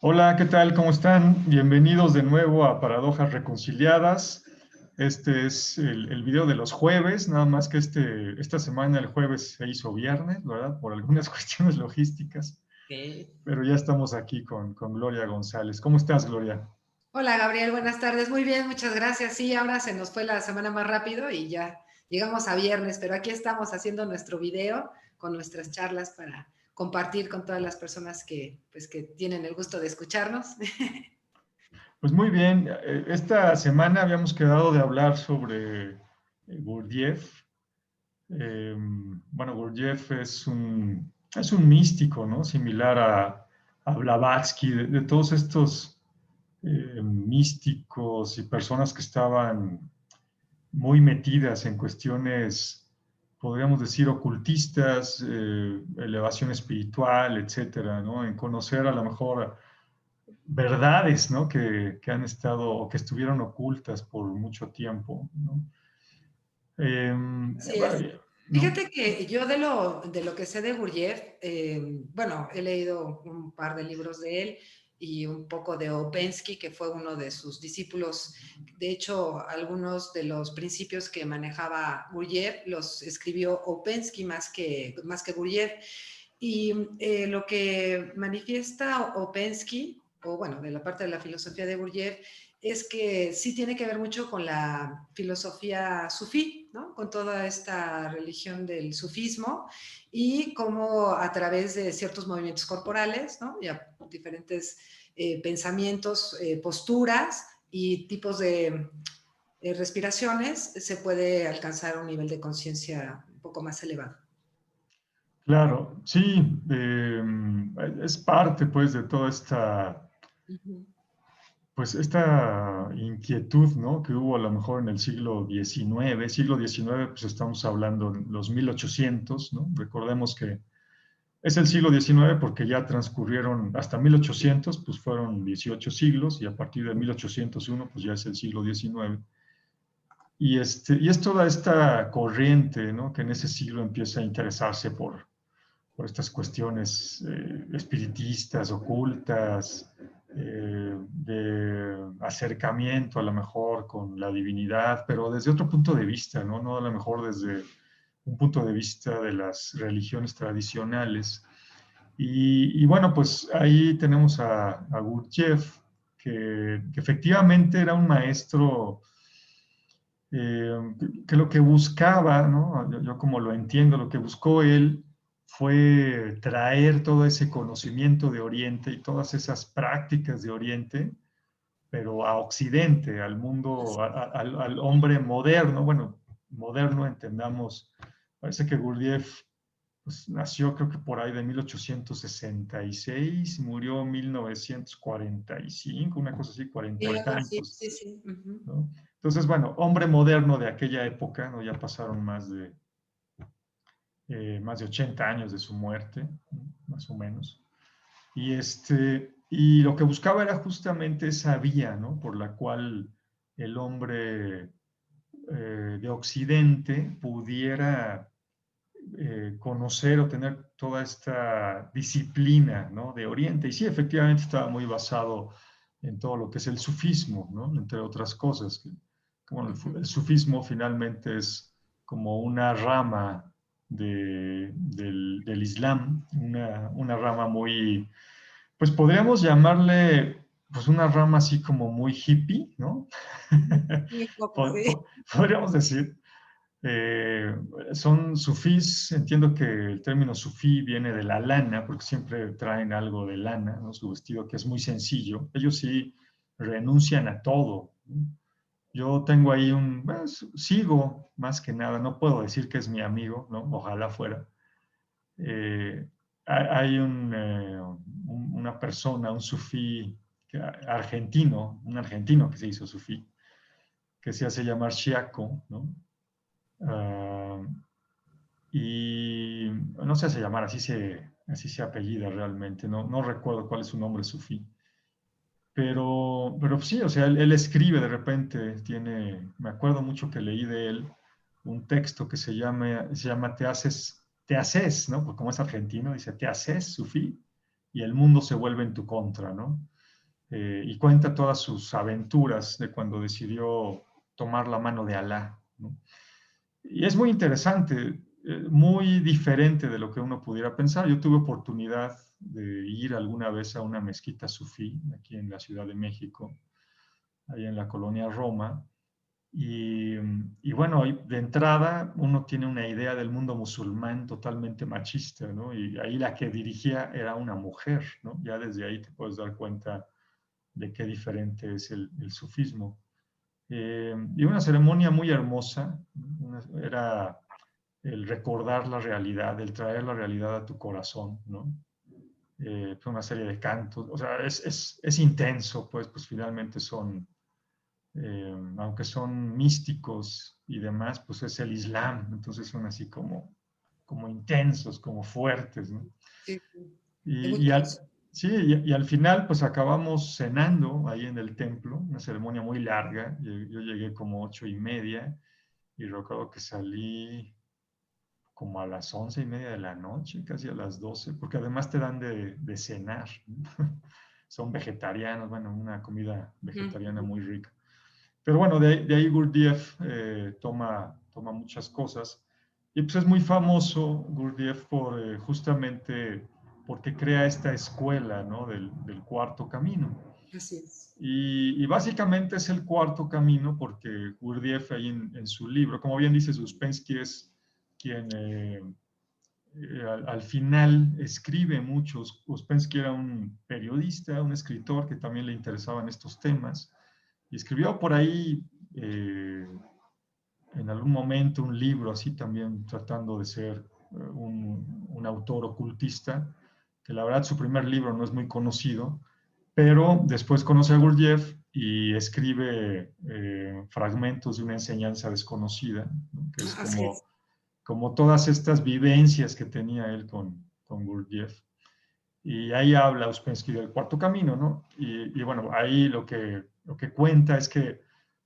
Hola, ¿qué tal? ¿Cómo están? Bienvenidos de nuevo a Paradojas Reconciliadas. Este es el video de los jueves, nada más que esta semana el jueves se hizo viernes, ¿verdad? Por algunas cuestiones logísticas, Ok. pero ya estamos aquí con Gloria González. ¿Cómo estás, Gloria? Hola Gabriel, buenas tardes. Muy bien, muchas gracias. Sí, ahora se nos fue la semana más rápido y ya llegamos a viernes, pero aquí estamos haciendo nuestro video con nuestras charlas para compartir con todas las personas que tienen el gusto de escucharnos. Pues muy bien, esta semana habíamos quedado de hablar sobre Gurdjieff. Bueno, Gurdjieff es un místico, ¿no? Similar a Blavatsky, de todos estos místicos y personas que estaban muy metidas en cuestiones, podríamos decir, ocultistas, elevación espiritual, etcétera, ¿no? En conocer a lo mejor verdades, ¿no? Que han estado o que estuvieron ocultas por mucho tiempo, ¿no? Así es. ¿No? Fíjate que yo de lo que sé de Gurdjieff, bueno, he leído un par de libros de él y un poco de Opensky, que fue uno de sus discípulos. De hecho, algunos de los principios que manejaba Gurdjieff los escribió Opensky más que Gurdjieff. Y lo que manifiesta Opensky, o bueno, de la parte de la filosofía de Gurdjieff, es que sí tiene que ver mucho con la filosofía sufí, ¿no? Con toda esta religión del sufismo y cómo a través de ciertos movimientos corporales, ¿no? Y a diferentes pensamientos, posturas y tipos de respiraciones se puede alcanzar un nivel de conciencia un poco más elevado. Claro, sí, es parte pues de toda Ujú. pues esta inquietud, ¿no? Que hubo a lo mejor en el siglo XIX, pues estamos hablando de los 1800, ¿no? Recordemos que es el siglo XIX porque ya transcurrieron hasta 1800, pues fueron 18 siglos y a partir de 1801, pues ya es el siglo XIX. Y es toda esta corriente, ¿no? Que en ese siglo empieza a interesarse por estas cuestiones espiritistas, ocultas, de acercamiento a lo mejor con la divinidad, pero desde otro punto de vista, ¿no? No a lo mejor desde un punto de vista de las religiones tradicionales. Y bueno, pues ahí tenemos a Gurdjieff, que efectivamente era un maestro que lo que buscaba, ¿no? Yo como lo entiendo, lo que buscó él fue traer todo ese conocimiento de Oriente y todas esas prácticas de Oriente, pero a Occidente, al mundo, al hombre moderno. Bueno, moderno entendamos, parece que Gurdjieff pues, nació creo que por ahí de 1866, murió en 1945, una cosa así, Sí, cuarenta y algo así, tantos, sí, sí. Ujú. ¿no? Entonces, bueno, hombre moderno de aquella época, ¿no? Ya pasaron más de 80 años de su muerte, ¿no? Más o menos. Y lo que buscaba era justamente esa vía, ¿no? Por la cual el hombre de Occidente pudiera conocer o tener toda esta disciplina, ¿no? De Oriente. Y sí, efectivamente estaba muy basado en todo lo que es el sufismo, ¿no? Entre otras cosas. Bueno, el sufismo finalmente es como una rama del Islam, una rama muy, pues podríamos llamarle, pues una rama así como muy hippie, ¿no? Sí, un poco, sí. Podríamos decir. Eh, Son sufís, entiendo que el término sufí viene de la lana, porque siempre traen algo de lana, ¿no? Su vestido que es muy sencillo. Ellos sí renuncian a todo, ¿no? Yo tengo ahí pues, sigo más que nada, no puedo decir que es mi amigo, ¿no? Ojalá fuera. Eh, hay una persona, un sufí argentino, un argentino que se hizo sufí, que se hace llamar Chiaco, ¿no? Ah, y no se hace llamar, así se apellida realmente, no recuerdo cuál es su nombre sufí. Pero sí, o sea, él escribe de repente, me acuerdo mucho que leí de él un texto que se llama Te haces, ¿no? Porque como es argentino, dice, te haces, sufí, y el mundo se vuelve en tu contra, ¿no? y cuenta todas sus aventuras de cuando decidió tomar la mano de Alá, ¿no? Y es muy interesante, muy diferente de lo que uno pudiera pensar. Yo tuve oportunidad de ir alguna vez a una mezquita sufí aquí en la Ciudad de México, ahí en la colonia Roma. Y bueno, de entrada uno tiene una idea del mundo musulmán totalmente machista, ¿no? Y ahí la que dirigía era una mujer, ¿no? Ya desde ahí te puedes dar cuenta de qué diferente es el sufismo. Y una ceremonia muy hermosa, era el recordar la realidad, el traer la realidad a tu corazón, ¿no? Fue una serie de cantos, o sea, es intenso, pues finalmente son, aunque son místicos y demás, pues es el Islam, entonces son así como intensos, como fuertes, ¿no? Sí, de Y, mucho y al, peso. sí, y al final pues acabamos cenando ahí en el templo, una ceremonia muy larga, yo llegué como 8:30 y recuerdo que salí como a las 11:30 de la noche, casi a las 12, porque además te dan de cenar, ¿no? Son vegetarianos, bueno, una comida vegetariana muy rica. Pero bueno, de ahí Gurdjieff toma muchas cosas. Y pues es muy famoso Gurdjieff justamente porque crea esta escuela, ¿no? del cuarto camino. Así es. Y básicamente es el cuarto camino porque Gurdjieff ahí en su libro, como bien dice Uspensky, es quien al final escribe mucho. Uspensky era un periodista, un escritor que también le interesaban estos temas y escribió por ahí en algún momento un libro así también tratando de ser un autor ocultista, que la verdad su primer libro no es muy conocido, pero después conoce a Gurdjieff y escribe fragmentos de una enseñanza desconocida, ¿no? Que es Así es. como todas estas vivencias que tenía él con Gurdjieff. Y ahí habla Uspensky del cuarto camino, ¿no? Y bueno, ahí lo que cuenta es que,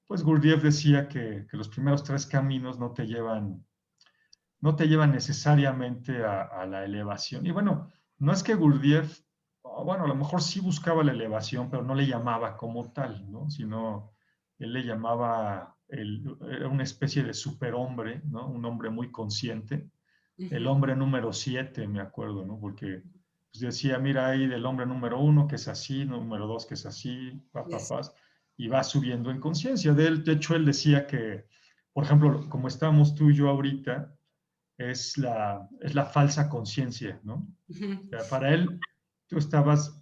pues Gurdjieff decía que los primeros tres caminos no te llevan necesariamente a la elevación. Y bueno, no es que Gurdjieff, bueno, a lo mejor sí buscaba la elevación, pero no le llamaba como tal, ¿no? Sino él le llamaba, era una especie de superhombre, ¿no? Un hombre muy consciente, el Ujú. hombre número 7, me acuerdo, ¿no? Porque pues, decía, mira ahí del hombre número 1 que es así, número 2 que es así, Yes. y va subiendo en conciencia. De hecho, él decía que, por ejemplo, como estamos tú y yo ahorita, es la falsa conciencia, ¿no? O Ujú. sea, para él, tú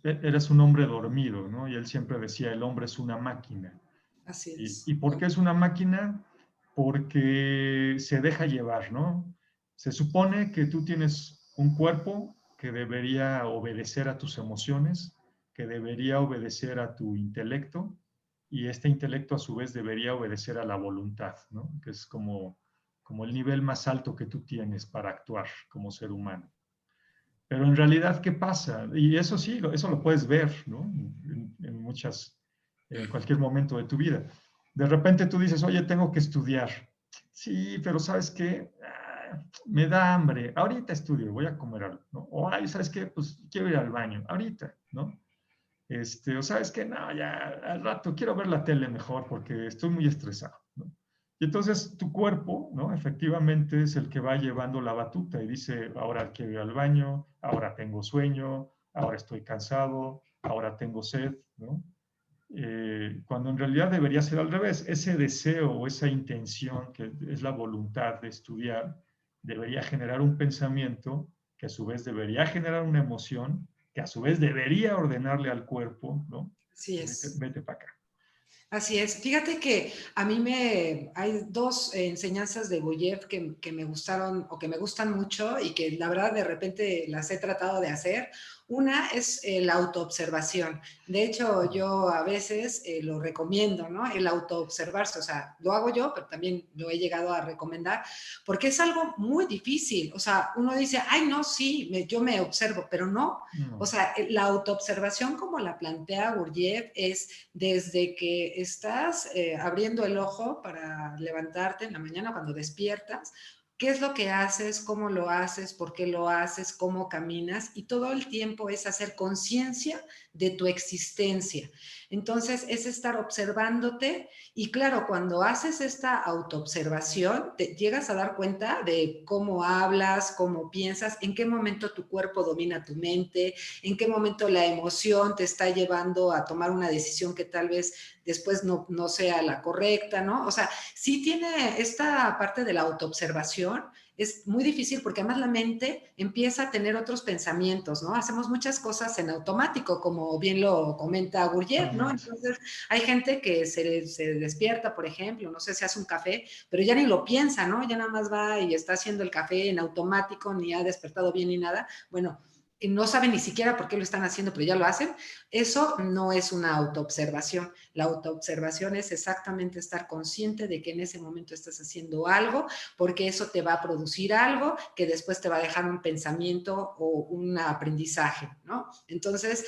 eres un hombre dormido, ¿no? Y él siempre decía, el hombre es una máquina. Así ¿Y es. por qué es una máquina? Porque se deja llevar, ¿no? Se supone que tú tienes un cuerpo que debería obedecer a tus emociones, que debería obedecer a tu intelecto, y este intelecto a su vez debería obedecer a la voluntad, ¿no? Que es como el nivel más alto que tú tienes para actuar como ser humano. Pero en realidad, ¿qué pasa? Y eso sí, eso lo puedes ver, ¿no? En cualquier momento de tu vida. De repente tú dices, oye, tengo que estudiar. Sí, pero ¿sabes qué? Me da hambre. Ahorita estudio, voy a comer algo, ¿no? O, ay, ¿sabes qué? Pues quiero ir al baño. Ahorita, ¿no? O sabes que no, ya al rato quiero ver la tele mejor porque estoy muy estresado, ¿no? Y entonces tu cuerpo, ¿no? Efectivamente es el que va llevando la batuta y dice, ahora quiero ir al baño, ahora tengo sueño, ahora estoy cansado, ahora tengo sed, ¿no? Cuando en realidad debería ser al revés. Ese deseo o esa intención que es la voluntad de estudiar debería generar un pensamiento que a su vez debería generar una emoción que a su vez debería ordenarle al cuerpo, ¿no? Así Vete, es. vete para acá. Así es. Fíjate que a mí hay dos enseñanzas de Gurdjieff que me gustaron o que me gustan mucho y que la verdad de repente las he tratado de hacer. Una es la autoobservación. De hecho, yo a veces lo recomiendo, ¿no? El autoobservarse. O sea, lo hago yo, pero también lo he llegado a recomendar porque es algo muy difícil. O sea, uno dice, ay, no, sí, yo me observo, pero no. O No. sea, la autoobservación como la plantea Gurdjieff es desde que estás abriendo el ojo para levantarte en la mañana cuando despiertas, qué es lo que haces, cómo lo haces, por qué lo haces, cómo caminas, y todo el tiempo es hacer conciencia de tu existencia. Entonces, es estar observándote y claro, cuando haces esta autoobservación, te llegas a dar cuenta de cómo hablas, cómo piensas, en qué momento tu cuerpo domina tu mente, en qué momento la emoción te está llevando a tomar una decisión que tal vez después no sea la correcta, ¿no? O sea, sí tiene esta parte de la autoobservación, es muy difícil porque además la mente empieza a tener otros pensamientos, ¿no? Hacemos muchas cosas en automático, como bien lo comenta Gurdjieff, ¿no? Totalmente. Entonces, hay gente que se despierta, por ejemplo, no sé, se hace un café, pero ya ni lo piensa, ¿no? Ya nada más va y está haciendo el café en automático, ni ha despertado bien ni nada. Bueno, y no saben ni siquiera por qué lo están haciendo, pero ya lo hacen. Eso no es una autoobservación. La autoobservación es exactamente estar consciente de que en ese momento estás haciendo algo, porque eso te va a producir algo que después te va a dejar un pensamiento o un aprendizaje, ¿no? Entonces,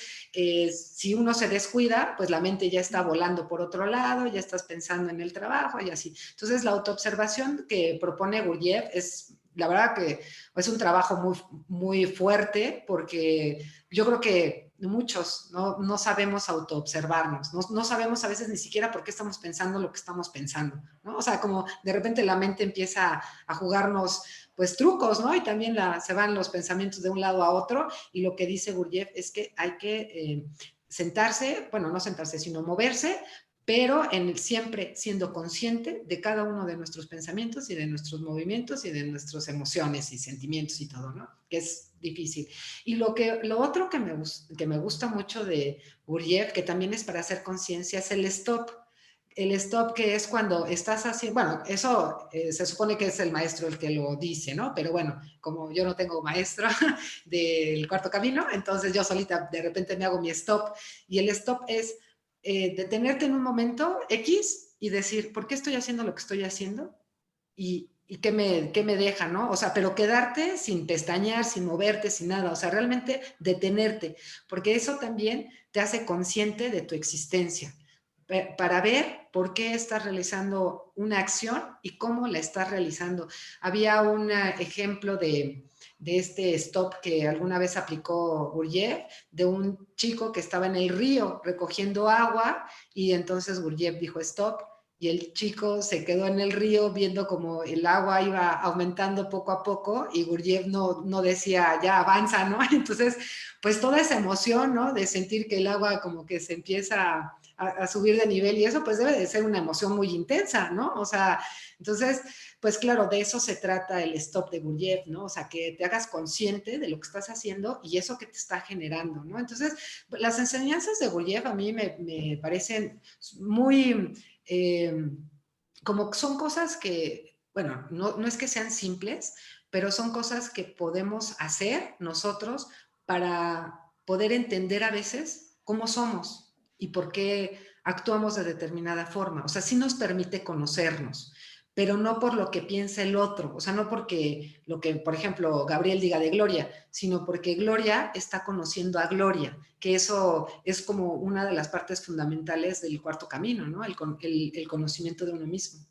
si uno se descuida, pues la mente ya está volando por otro lado, ya estás pensando en el trabajo y así. Entonces, la autoobservación que propone Gurdjieff es, la verdad que es un trabajo muy fuerte porque yo creo que muchos no sabemos autoobservarnos, no sabemos a veces ni siquiera por qué estamos pensando lo que estamos pensando, ¿no? O sea, como de repente la mente empieza a jugarnos pues trucos, ¿no? Y también se van los pensamientos de un lado a otro y lo que dice Gurdjieff es que hay que sentarse, bueno, no sentarse, sino moverse, pero siempre siendo consciente de cada uno de nuestros pensamientos y de nuestros movimientos y de nuestras emociones y sentimientos y todo, ¿no? Que es difícil. Y lo otro que me gusta mucho de Gurdjieff, que también es para hacer conciencia, es el stop. El stop que es cuando estás haciendo, bueno, eso se supone que es el maestro el que lo dice, ¿no? Pero bueno, como yo no tengo maestro del cuarto camino, entonces yo solita de repente me hago mi stop. Y el stop es detenerte en un momento X y decir, ¿por qué estoy haciendo lo que estoy haciendo? Y qué me deja, ¿no? O sea, pero quedarte sin pestañear, sin moverte, sin nada, o sea, realmente detenerte, porque eso también te hace consciente de tu existencia, para ver por qué estás realizando una acción y cómo la estás realizando. Había un ejemplo de este stop que alguna vez aplicó Gurdjieff, de un chico que estaba en el río recogiendo agua y entonces Gurdjieff dijo stop y el chico se quedó en el río viendo como el agua iba aumentando poco a poco y Gurdjieff no decía ya avanza, ¿no? Entonces, pues toda esa emoción, ¿no? De sentir que el agua como que se empieza a subir de nivel y eso pues debe de ser una emoción muy intensa, ¿no? O sea, entonces, pues claro, de eso se trata el stop de Gurdjieff, ¿no? O sea, que te hagas consciente de lo que estás haciendo y eso que te está generando, ¿no? Entonces, las enseñanzas de Gurdjieff a mí me parecen muy, como son cosas que, bueno, no es que sean simples, pero son cosas que podemos hacer nosotros para poder entender a veces cómo somos y por qué actuamos de determinada forma. O sea, sí nos permite conocernos, pero no por lo que piensa el otro, o sea, no porque lo que, por ejemplo, Gabriel diga de Gloria, sino porque Gloria está conociendo a Gloria, que eso es como una de las partes fundamentales del cuarto camino, ¿no? El conocimiento de uno mismo.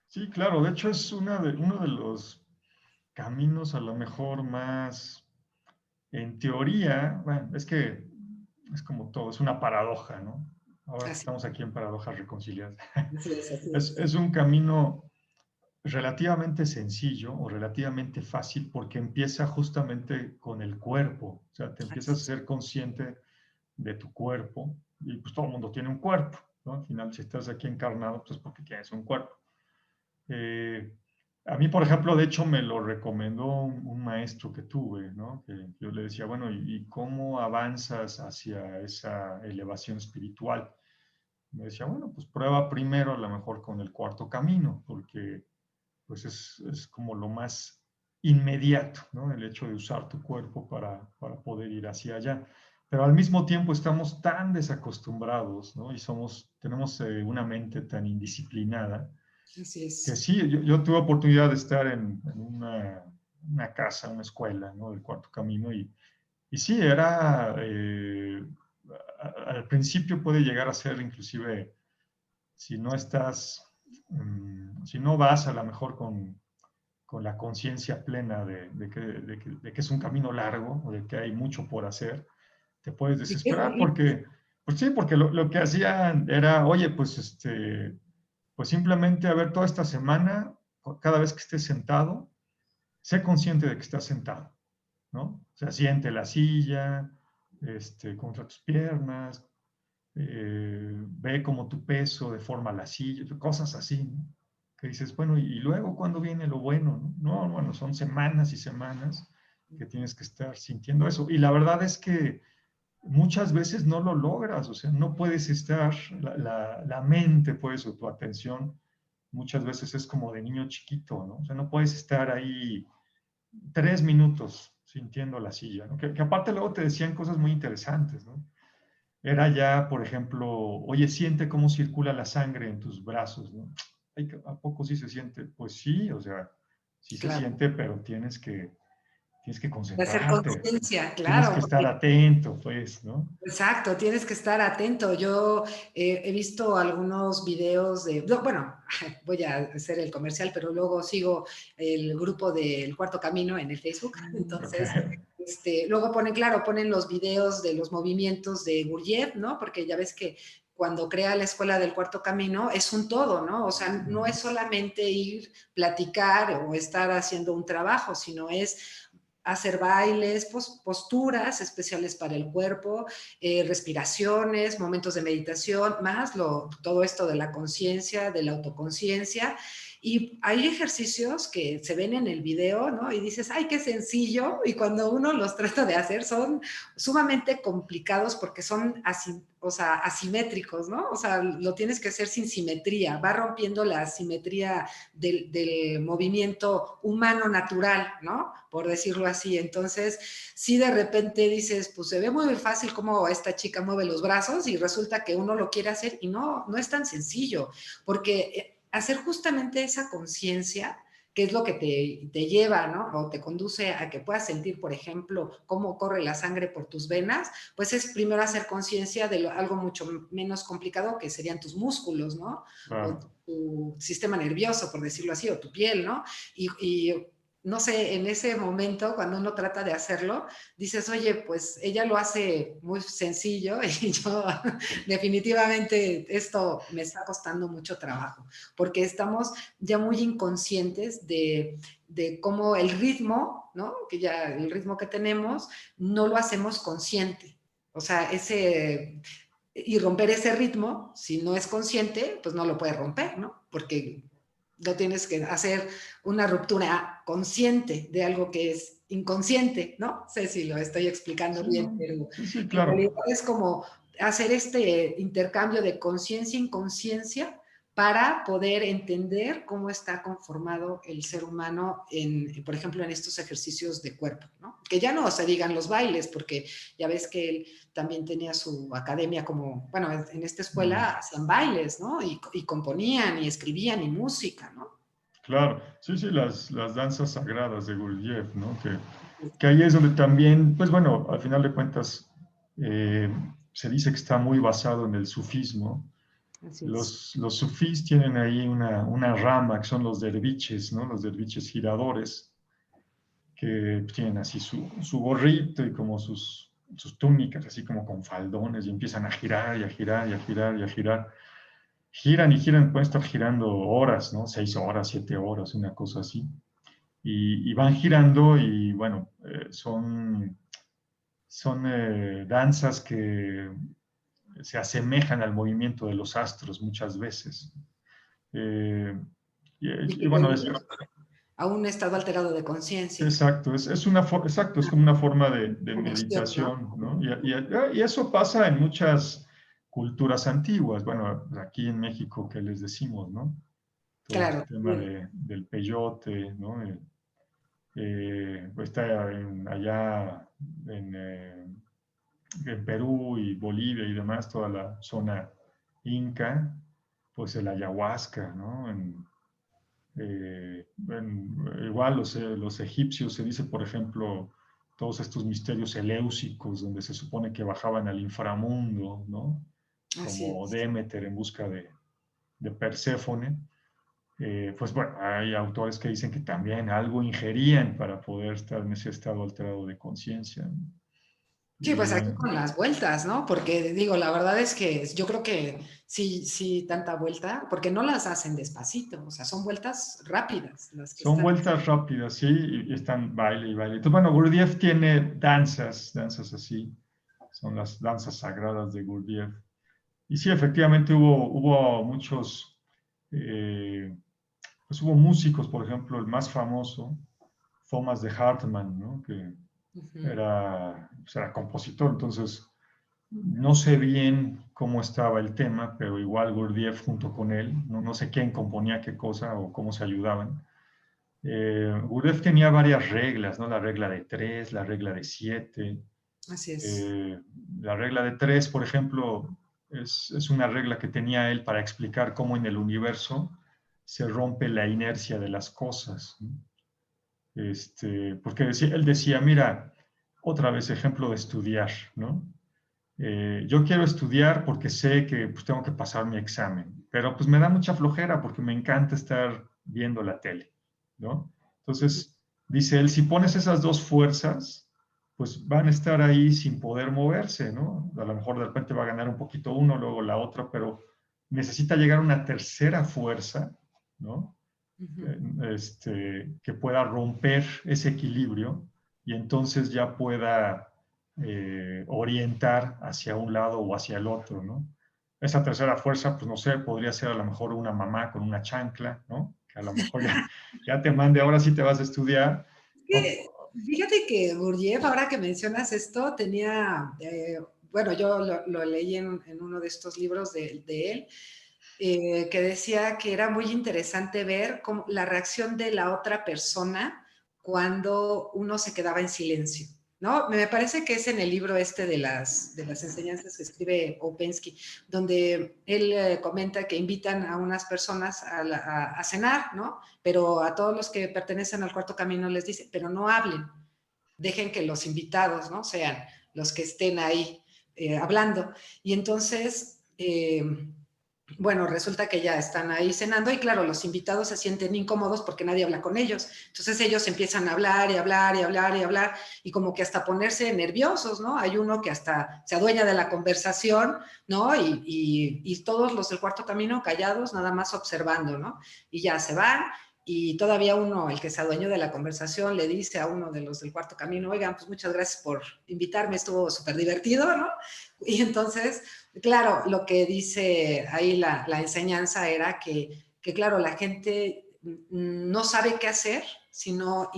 Sí, claro, de hecho es uno de los caminos a lo mejor más, en teoría, bueno, es que es como todo, es una paradoja, ¿no? Ahora que Así, estamos aquí en Paradojas Reconciliadas. así es, así Es, es. es un camino relativamente sencillo o relativamente fácil porque empieza justamente con el cuerpo, o sea, te empiezas a ser consciente de tu cuerpo y pues todo el mundo tiene un cuerpo, ¿no? Al final, si estás aquí encarnado, pues porque tienes un cuerpo. Eh, a mí, por ejemplo, de hecho, me lo recomendó un maestro que tuve, ¿no? Que yo le decía, bueno, ¿y cómo avanzas hacia esa elevación espiritual? Me decía, bueno, pues prueba primero a lo mejor con el cuarto camino, porque pues es como lo más inmediato, ¿no? El hecho de usar tu cuerpo para poder ir hacia allá. Pero al mismo tiempo estamos tan desacostumbrados, ¿no? Y tenemos una mente tan indisciplinada Así que es. sí, yo tuve oportunidad de estar en una casa, una escuela, ¿no? Del cuarto camino y sí, al principio puede llegar a ser inclusive, si no estás, si no vas a lo mejor con la conciencia plena de que es un camino largo, o de que hay mucho por hacer, te puedes desesperar porque, pues sí, porque lo que hacían era, oye, pues pues simplemente, a ver, toda esta semana, cada vez que estés sentado, sé consciente de que estás sentado, ¿no? O sea, siente la silla, contra tus piernas, ve como tu peso deforma la silla, cosas así, ¿no? Que dices, bueno, y luego, ¿cuándo viene lo bueno? No, no, bueno, son semanas y semanas que tienes que estar sintiendo eso. Y la verdad es que muchas veces no lo logras, o sea, no puedes estar, la mente, pues, o tu atención, muchas veces es como de niño chiquito, ¿no? O sea, no puedes estar ahí 3 minutos sintiendo la silla, ¿no? Que aparte luego te decían cosas muy interesantes, ¿no? Era ya, por ejemplo, oye, siente cómo circula la sangre en tus brazos, ¿no? Ay, ¿a poco sí se siente? Pues sí, o sea, sí se Claro, siente, pero tienes que de hacer concentrarte, conciencia, tienes claro, que estar porque atento, pues, ¿no? exacto, tienes que estar atento. Yo he visto algunos videos de, no, bueno, voy a hacer el comercial, pero luego sigo el grupo del Cuarto Camino en el Facebook. Ok, Entonces, luego ponen, claro, ponen los videos de los movimientos de Gurdjieff, ¿no? Porque ya ves que cuando crea la Escuela del Cuarto Camino es un todo, ¿no? O sea, no es solamente ir, platicar o estar haciendo un trabajo, sino es hacer bailes, posturas especiales para el cuerpo, respiraciones, momentos de meditación, más todo esto de la conciencia, de la autoconciencia. Y hay ejercicios que se ven en el video, ¿no? Y dices, ay, qué sencillo. Y cuando uno los trata de hacer, son sumamente complicados porque son así, o sea, asimétricos, ¿no? O sea, lo tienes que hacer sin simetría, va rompiendo la simetría del movimiento humano natural, ¿no? Por decirlo así. Entonces, si de repente dices, pues se ve muy fácil cómo esta chica mueve los brazos y resulta que uno lo quiere hacer y no, no es tan sencillo, porque hacer justamente esa conciencia, que es lo que te lleva, ¿no? O te conduce a que puedas sentir, por ejemplo, cómo corre la sangre por tus venas, pues es primero hacer conciencia de algo mucho menos complicado que serían tus músculos, ¿no? O claro. tu sistema nervioso, por decirlo así, o tu piel, ¿no? Y no sé, en ese momento, cuando uno trata de hacerlo, dices, oye, pues ella lo hace muy sencillo y yo definitivamente esto me está costando mucho trabajo, porque estamos ya muy inconscientes de cómo el ritmo, ¿no? Que ya el ritmo que tenemos, no lo hacemos consciente. O sea, y romper ese ritmo, si no es consciente, pues no lo puede romper, ¿no? Porque no tienes que hacer una ruptura consciente de algo que es inconsciente, ¿no? Sé si lo estoy explicando Sí, bien, no, pero sí, sí, en realidad claro. es como hacer este intercambio de conciencia-inconsciencia para poder entender cómo está conformado el ser humano, por ejemplo, en estos ejercicios de cuerpo, ¿no? Que ya no se digan los bailes, porque ya ves que él también tenía su academia como, bueno, en esta escuela Mm. hacían bailes, ¿no? Y componían y escribían y música, ¿no? Claro, sí, sí, las danzas sagradas de Gurdjieff, ¿no? Que ahí es donde también, pues bueno, al final de cuentas, eh, se dice que está muy basado en el sufismo. Así es. Los sufís tienen ahí una rama que son los derviches, ¿no? Los derviches giradores, que tienen así su gorrito y como sus túnicas, así como con faldones, y empiezan a girar y a girar y a girar y a girar. Giran y giran, pueden estar girando horas, ¿no? 6 horas, 7 horas, una cosa así. Y van girando y bueno, son danzas que se asemejan al movimiento de los astros muchas veces. Eh, Y y que te bueno, lleva a un estado alterado de conciencia, exacto, exacto, es como una forma de conexión, ¿no? meditación, ¿no? Y eso pasa en muchas culturas antiguas. Bueno, aquí en México, ¿qué les decimos, no? Todo este Claro, tema del peyote, ¿no? Está allá en Perú y Bolivia y demás, toda la zona inca, pues el ayahuasca, ¿no? Igual los egipcios se dice, por ejemplo, todos estos misterios eleusicos donde se supone que bajaban al inframundo, ¿no? así Como es. Demeter en busca de Perséfone. pues bueno, hay autores que dicen que también algo ingerían para poder estar en ese estado alterado de conciencia, ¿no? Sí, pues aquí Eh, con las vueltas, ¿no? Porque digo, la verdad es que yo creo que sí, sí, tanta vuelta, porque no las hacen despacito, o sea, son vueltas rápidas las que Son están. vueltas rápidas, sí, y están baile y baile. Entonces, bueno, Gurdjieff tiene danzas así, son las danzas sagradas de Gurdjieff. Y sí, efectivamente hubo muchos, pues hubo músicos, por ejemplo, el más famoso, Thomas de Hartmann, ¿no? Que Ujú. era compositor, entonces no sé bien cómo estaba el tema, pero igual Gurdjieff junto con él, no sé quién componía qué cosa o cómo se ayudaban. Gurdjieff tenía varias reglas, ¿no? La regla de tres, la regla de siete. Así es. Eh, la regla de tres, por ejemplo, es una regla que tenía él para explicar cómo en el universo se rompe la inercia de las cosas, ¿no? Porque él decía, mira, otra vez ejemplo de estudiar, ¿no? Yo quiero estudiar porque sé que pues, tengo que pasar mi examen, pero pues me da mucha flojera porque me encanta estar viendo la tele, ¿no? Entonces, dice él, si pones esas dos fuerzas, pues van a estar ahí sin poder moverse, ¿no? A lo mejor de repente va a ganar un poquito uno, luego la otra, pero necesita llegar a una tercera fuerza, ¿no? Ujú. Que pueda romper ese equilibrio y entonces ya pueda orientar hacia un lado o hacia el otro, ¿no? Esa tercera fuerza, pues no sé, podría ser a lo mejor una mamá con una chancla, ¿no? Que a lo mejor ya te mande, ahora sí te vas a estudiar. Que, fíjate que Gurdjieff, ahora que mencionas esto, tenía, bueno, yo lo leí en uno de estos libros de él, que decía que era muy interesante ver cómo, la reacción de la otra persona cuando uno se quedaba en silencio, ¿no? Me parece que es en el libro este de las enseñanzas que escribe Opensky, donde él comenta que invitan a unas personas a cenar, ¿no? Pero a todos los que pertenecen al cuarto camino les dice, pero no hablen, dejen que los invitados, ¿no? Sean los que estén ahí hablando. Y entonces, bueno, resulta que ya están ahí cenando y claro, los invitados se sienten incómodos porque nadie habla con ellos. Entonces ellos empiezan a hablar y hablar y hablar y hablar y como que hasta ponerse nerviosos, ¿no? Hay uno que hasta se adueña de la conversación, ¿no? Y todos los del cuarto camino callados, nada más observando, ¿no? Y ya se van y todavía uno, el que se adueñó de la conversación, le dice a uno de los del cuarto camino, oigan, pues muchas gracias por invitarme, estuvo súper divertido, ¿no? Y entonces claro, lo que dice ahí la enseñanza era que, claro, la gente no sabe qué hacer si no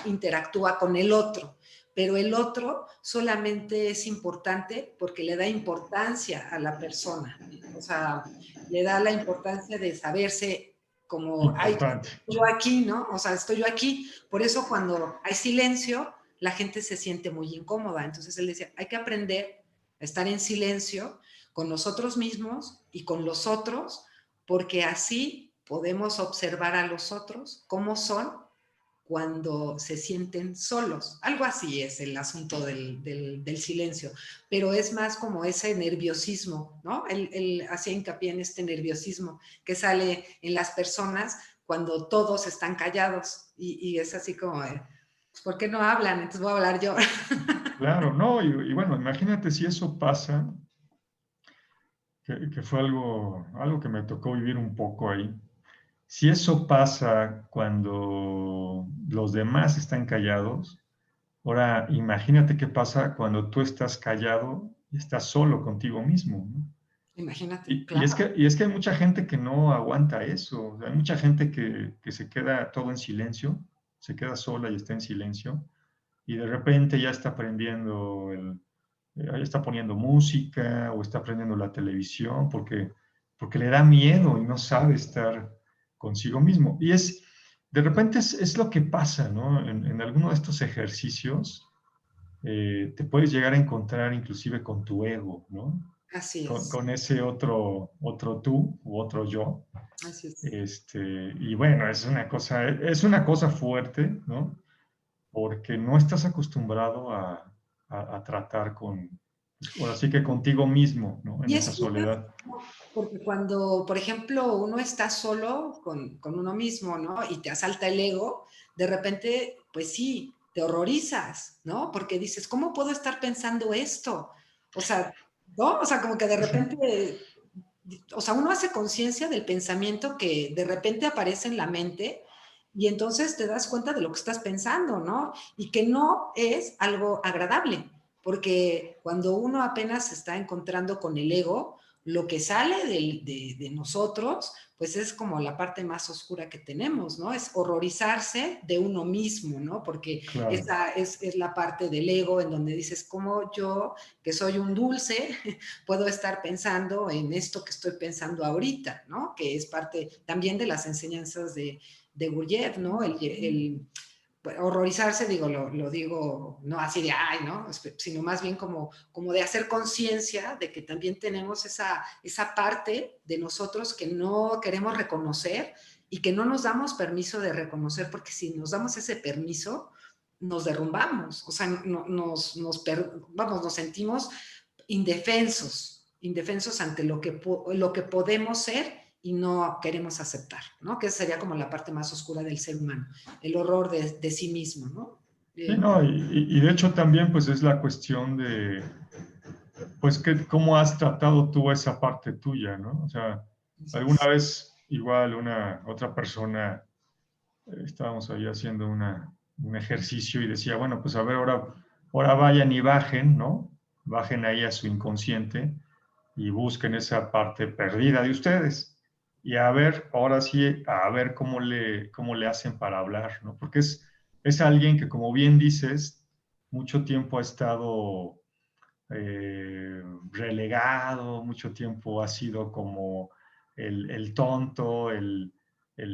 interactúa con el otro, pero el otro solamente es importante porque le da importancia a la persona, o sea, le da la importancia de saberse como, ay, Importante. yo aquí, ¿no? O sea, estoy yo aquí. Por eso cuando hay silencio, la gente se siente muy incómoda. Entonces él decía, hay que aprender a estar en silencio con nosotros mismos y con los otros, porque así podemos observar a los otros cómo son cuando se sienten solos. Algo así es el asunto del silencio, pero es más como ese nerviosismo, ¿no? Él hacía hincapié en este nerviosismo que sale en las personas cuando todos están callados y es así como, pues, ¿por qué no hablan? Entonces voy a hablar yo. Claro, no, y bueno, imagínate si eso pasa, que fue algo que me tocó vivir un poco ahí. Si eso pasa cuando los demás están callados, ahora imagínate qué pasa cuando tú estás callado y estás solo contigo mismo, ¿no? Imagínate, Y es que hay mucha gente que no aguanta eso. O sea, hay mucha gente que se queda todo en silencio, se queda sola y está en silencio, y de repente ya está ya está poniendo música o está prendiendo la televisión porque le da miedo y no sabe estar consigo mismo. De repente es lo que pasa, ¿no? En alguno de estos ejercicios te puedes llegar a encontrar inclusive con tu ego, ¿no? así Con, es, con ese otro tú u otro yo. así es. Y bueno, es una cosa fuerte, ¿no? Porque no estás acostumbrado a tratar ahora sí que contigo mismo, ¿no? En Y esa es justo soledad. porque cuando, por ejemplo, uno está solo con uno mismo, ¿no? Y te asalta el ego, de repente, pues sí, te horrorizas, ¿no? Porque dices, ¿cómo puedo estar pensando esto? O sea, ¿no? O sea, como que de repente, o sea, uno hace conciencia del pensamiento que de repente aparece en la mente y entonces te das cuenta de lo que estás pensando, ¿no? Y que no es algo agradable, porque cuando uno apenas se está encontrando con el ego, lo que sale de nosotros, pues es como la parte más oscura que tenemos, ¿no? Es horrorizarse de uno mismo, ¿no? Porque Claro. esa es la parte del ego en donde dices, ¿cómo yo, que soy un dulce, puedo estar pensando en esto que estoy pensando ahorita, ¿no? Que es parte también de las enseñanzas de Gurdjieff, ¿no? Horrorizarse, digo, lo digo no así de, ay, ¿no? Sino más bien como de hacer conciencia de que también tenemos esa parte de nosotros que no queremos reconocer y que no nos damos permiso de reconocer, porque si nos damos ese permiso, nos derrumbamos, o sea, vamos, nos sentimos indefensos ante lo que podemos ser y no queremos aceptar, ¿no? Que sería como la parte más oscura del ser humano, el horror de sí mismo, ¿no? Sí, no, y de hecho también pues es la cuestión de, pues, cómo has tratado tú esa parte tuya, ¿no? O sea, alguna vez igual una otra persona, estábamos ahí haciendo un ejercicio y decía, bueno, pues a ver, ahora vayan y bajen, ¿no? Bajen ahí a su inconsciente y busquen esa parte perdida de ustedes. Y a ver, ahora sí, a ver cómo le hacen para hablar, ¿no? Porque es alguien que, como bien dices, mucho tiempo ha estado relegado, mucho tiempo ha sido como el tonto, el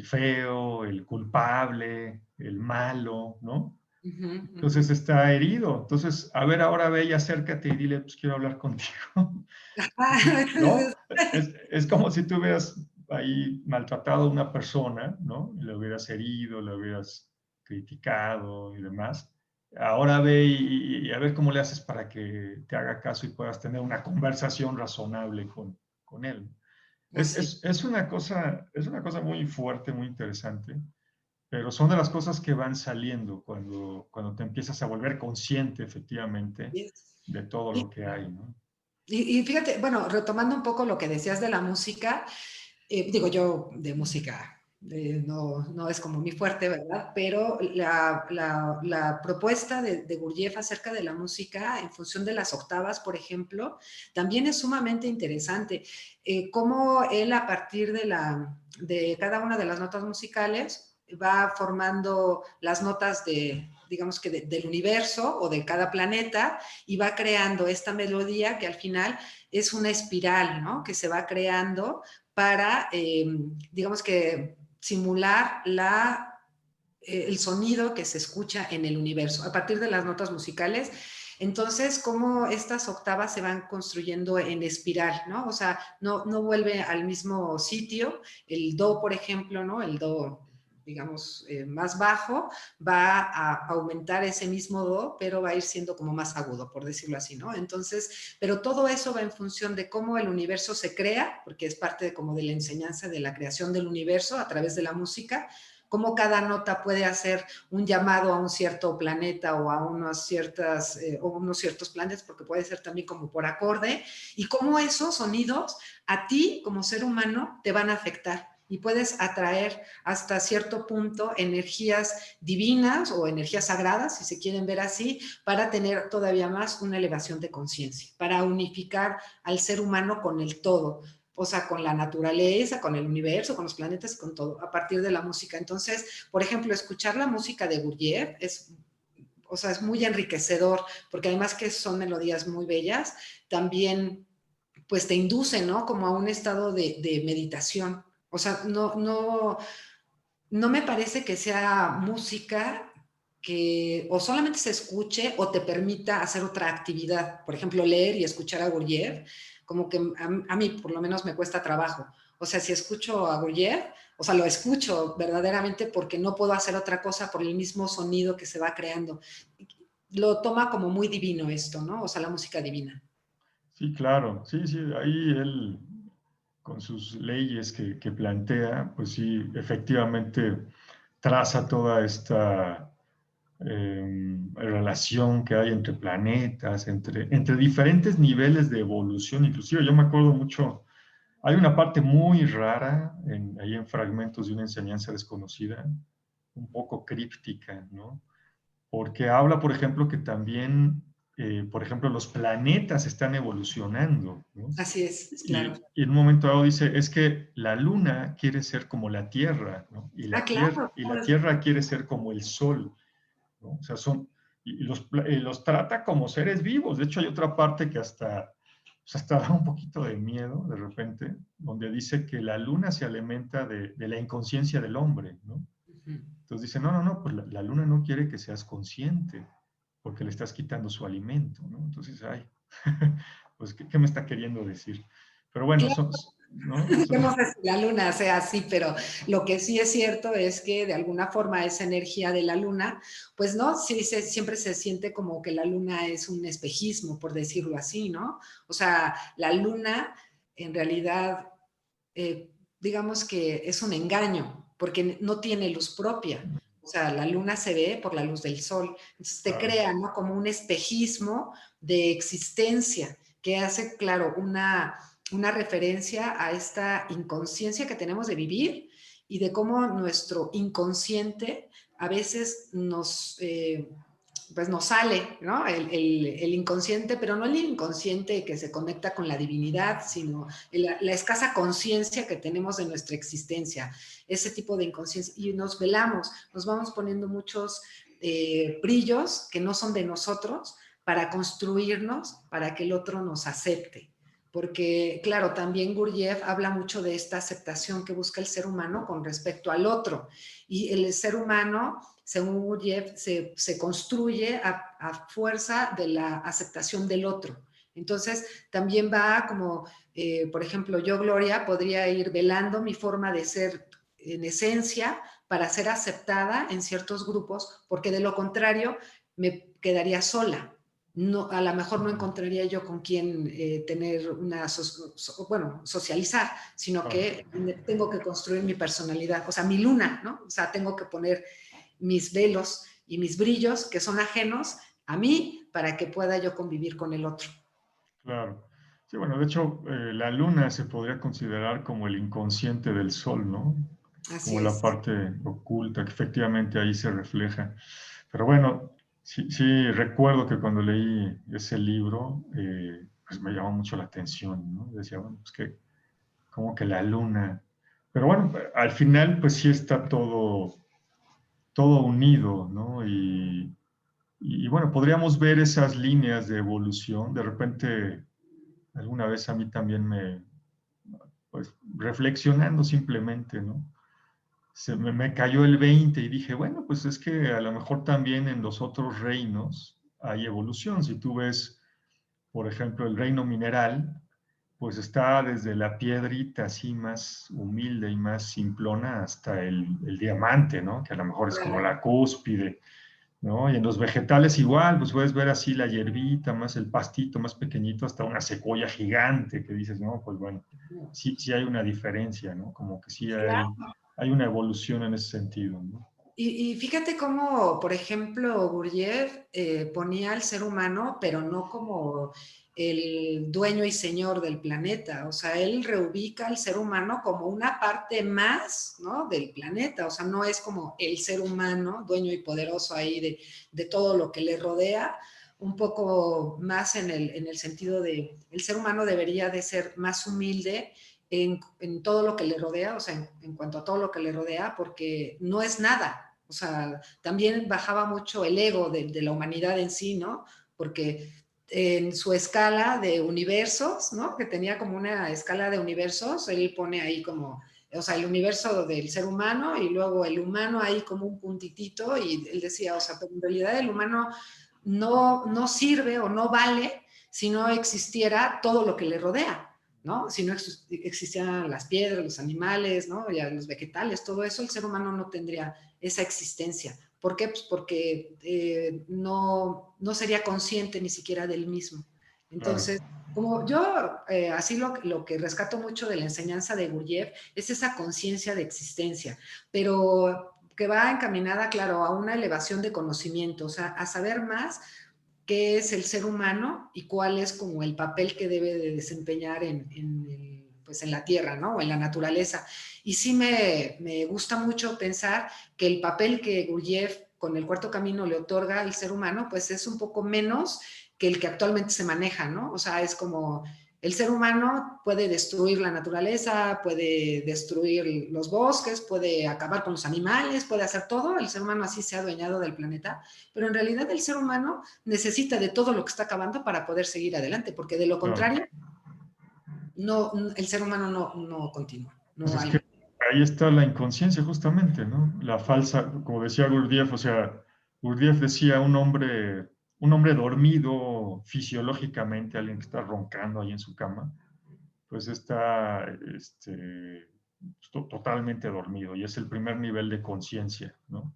feo, el culpable, el malo, ¿no? Uh -huh, uh Entonces está herido. Entonces, a ver, ahora ve y acércate y dile, pues quiero hablar contigo. ¿No? Es como si tú hubieras ahí maltratado a una persona, ¿no? Y le hubieras herido, le hubieras criticado y demás. Ahora ve y a ver cómo le haces para que te haga caso y puedas tener una conversación razonable con él. Es, Así. es, es una cosa muy fuerte, muy interesante, pero son de las cosas que van saliendo cuando te empiezas a volver consciente efectivamente de todo lo que hay, ¿no? Y fíjate, bueno, retomando un poco lo que decías de la música, digo yo de música, no es como mi fuerte, ¿verdad? Pero la propuesta de Gurdjieff acerca de la música en función de las octavas, por ejemplo, también es sumamente interesante. Cómo él a partir de cada una de las notas musicales va formando las notas digamos que del universo o de cada planeta y va creando esta melodía que al final es una espiral, ¿no? Que se va creando para, digamos que, simular el sonido que se escucha en el universo a partir de las notas musicales. Entonces, cómo estas octavas se van construyendo en espiral, ¿no? O sea, no vuelve al mismo sitio. El do, por ejemplo, ¿no? El do, digamos, más bajo, va a aumentar ese mismo do, pero va a ir siendo como más agudo, por decirlo así, ¿no? Entonces, pero todo eso va en función de cómo el universo se crea, porque es parte como de la enseñanza de la creación del universo a través de la música, cómo cada nota puede hacer un llamado a un cierto planeta o a unos ciertos planetas, porque puede ser también como por acorde, y cómo esos sonidos a ti como ser humano te van a afectar y puedes atraer hasta cierto punto energías divinas o energías sagradas, si se quieren ver así, para tener todavía más una elevación de conciencia, para unificar al ser humano con el todo, o sea, con la naturaleza, con el universo, con los planetas y con todo, a partir de la música. Entonces, por ejemplo, escuchar la música de Gurdjieff o sea, es muy enriquecedor, porque además que son melodías muy bellas, también pues te induce, ¿no? Como a un estado de meditación. O sea, no me parece que sea música que o solamente se escuche o te permita hacer otra actividad. Por ejemplo, leer y escuchar a Gurdjieff, como que a mí por lo menos me cuesta trabajo. O sea, si escucho a Gurdjieff, o sea, lo escucho verdaderamente porque no puedo hacer otra cosa por el mismo sonido que se va creando. Lo toma como muy divino esto, ¿no? O sea, la música divina. Sí, claro, sí, sí, ahí él con sus leyes que plantea, pues sí, efectivamente traza toda esta relación que hay entre planetas, entre diferentes niveles de evolución. Inclusive yo me acuerdo mucho, hay una parte muy rara ahí en Fragmentos de una enseñanza desconocida, un poco críptica, ¿no? Porque habla, por ejemplo, que también, por ejemplo, los planetas están evolucionando, ¿no? Así es, claro. Y en un momento dado dice, es que la Luna quiere ser como la Tierra, ¿no? Ah, claro. Y la Tierra quiere ser como el Sol, ¿no? O sea, los trata como seres vivos. De hecho, hay otra parte que hasta da un poquito de miedo de repente, donde dice que la Luna se alimenta de la inconsciencia del hombre, ¿no? Ujú. Entonces dice, no, no, no, pues la Luna no quiere que seas consciente, porque le estás quitando su alimento, ¿no? Entonces, ay, pues, ¿qué me está queriendo decir? Pero bueno, Claro, ¿no? yo no sé si la luna sea así, pero lo que sí es cierto es que de alguna forma esa energía de la luna, pues no, sí, siempre se siente como que la luna es un espejismo, por decirlo así, ¿no? O sea, la luna en realidad, eh, digamos que es un engaño, porque no tiene luz propia. O sea, la luna se ve por la luz del sol. Entonces te Claro, crea, ¿no? Como un espejismo de existencia que hace, claro, una referencia a esta inconsciencia que tenemos de vivir y de cómo nuestro inconsciente a veces pues nos sale, ¿no? El inconsciente, pero no el inconsciente que se conecta con la divinidad, sino la escasa conciencia que tenemos de nuestra existencia, ese tipo de inconsciencia. Y nos velamos, nos vamos poniendo muchos brillos que no son de nosotros para construirnos, para que el otro nos acepte. Porque, claro, también Gurdjieff habla mucho de esta aceptación que busca el ser humano con respecto al otro. Y el ser humano, según Gurdjieff, se construye a fuerza de la aceptación del otro. Entonces, también va como, por ejemplo, yo, Gloria, podría ir velando mi forma de ser en esencia para ser aceptada en ciertos grupos, porque de lo contrario me quedaría sola. No, a lo mejor no encontraría yo con quién tener bueno, socializar, sino claro. que tengo que construir mi personalidad, o sea, mi luna, ¿no? O sea, tengo que poner mis velos y mis brillos que son ajenos a mí para que pueda yo convivir con el otro. Claro. Sí, bueno, de hecho, la luna se podría considerar como el inconsciente del sol, ¿no? Así Como la es. parte oculta, que efectivamente ahí se refleja. Pero bueno, sí, sí recuerdo que cuando leí ese libro, pues me llamó mucho la atención, ¿no? Decía, bueno, pues que, como que la luna. Pero bueno, al final, pues sí está todo unido, ¿no? Y bueno, podríamos ver esas líneas de evolución. De repente, alguna vez a mí también pues reflexionando simplemente, ¿no? Me cayó el 20 y dije, bueno, pues es que a lo mejor también en los otros reinos hay evolución. Si tú ves, por ejemplo, el reino mineral, pues está desde la piedrita así más humilde y más simplona hasta el diamante, ¿no? Que a lo mejor es como la cúspide, ¿no? Y en los vegetales igual, pues puedes ver así la hierbita, más el pastito más pequeñito, hasta una secuoya gigante que dices, no, pues bueno, sí, sí hay una diferencia, ¿no? Como que sí Claro. hay una evolución en ese sentido, ¿no? Y fíjate cómo, por ejemplo, Gurdjieff ponía al ser humano, pero no como el dueño y señor del planeta. O sea, él reubica al ser humano como una parte más, ¿no? Del planeta. O sea, no es como el ser humano, dueño y poderoso ahí de todo lo que le rodea, un poco más en el sentido de el ser humano debería de ser más humilde en todo lo que le rodea, o sea, en cuanto a todo lo que le rodea, porque no es nada. O sea, también bajaba mucho el ego de la humanidad en sí, ¿no? Porque en su escala de universos, ¿no? Que tenía como una escala de universos, él pone ahí como, o sea, el universo del ser humano y luego el humano ahí como un puntitito y él decía, o sea, pero en realidad el humano no sirve o no vale si no existiera todo lo que le rodea, ¿no? Si no existieran las piedras, los animales, ¿no? Ya los vegetales, todo eso, el ser humano no tendría esa existencia. ¿Por qué? Pues porque no sería consciente ni siquiera del mismo. claro, Entonces, como yo, así lo que rescato mucho de la enseñanza de Gurdjieff es esa conciencia de existencia, pero que va encaminada, claro, a una elevación de conocimiento, o sea, a saber más qué es el ser humano y cuál es como el papel que debe de desempeñar pues en la tierra, ¿no? O en la naturaleza. Y sí me gusta mucho pensar que el papel que Gurdjieff con el cuarto camino le otorga al ser humano, pues es un poco menos que el que actualmente se maneja, ¿no? O sea, es como el ser humano puede destruir la naturaleza, puede destruir los bosques, puede acabar con los animales, puede hacer todo, el ser humano así se ha adueñado del planeta, pero en realidad el ser humano necesita de todo lo que está acabando para poder seguir adelante, porque de lo claro. contrario, no, el ser humano no continúa, Pues no es hay. que ahí está la inconsciencia justamente, ¿no? La falsa, como decía Gurdjieff, o sea, Gurdjieff decía un hombre dormido fisiológicamente, alguien que está roncando ahí en su cama, pues está totalmente dormido y es el primer nivel de conciencia, ¿no?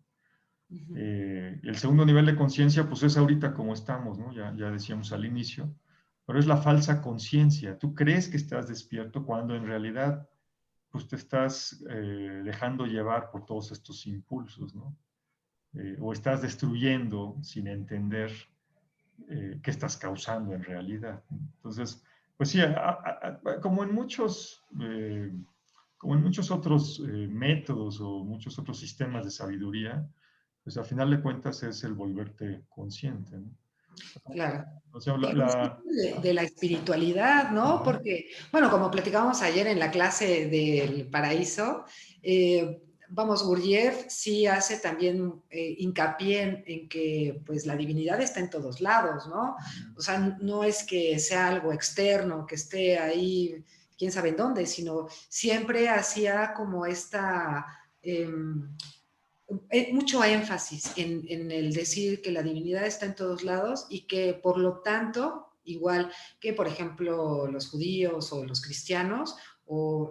Uh -huh. Y el segundo nivel de conciencia, pues es ahorita como estamos, ¿no? Ya decíamos al inicio, pero es la falsa conciencia. Tú crees que estás despierto cuando en realidad pues te estás dejando llevar por todos estos impulsos, ¿no? O estás destruyendo sin entender qué estás causando en realidad. Entonces, pues sí, como en muchos otros métodos o muchos otros sistemas de sabiduría, pues al final de cuentas es el volverte consciente, ¿no? Claro. O sea, Inclusive de la espiritualidad, ¿no? Ajá, Porque, bueno, como platicábamos ayer en la clase del paraíso, vamos, Gurdjieff sí hace también hincapié en que pues la divinidad está en todos lados, ¿no? O sea, no es que sea algo externo, que esté ahí, quién sabe en dónde, sino siempre hacía como esta... mucho énfasis en el decir que la divinidad está en todos lados y que por lo tanto, igual que por ejemplo los judíos o los cristianos, o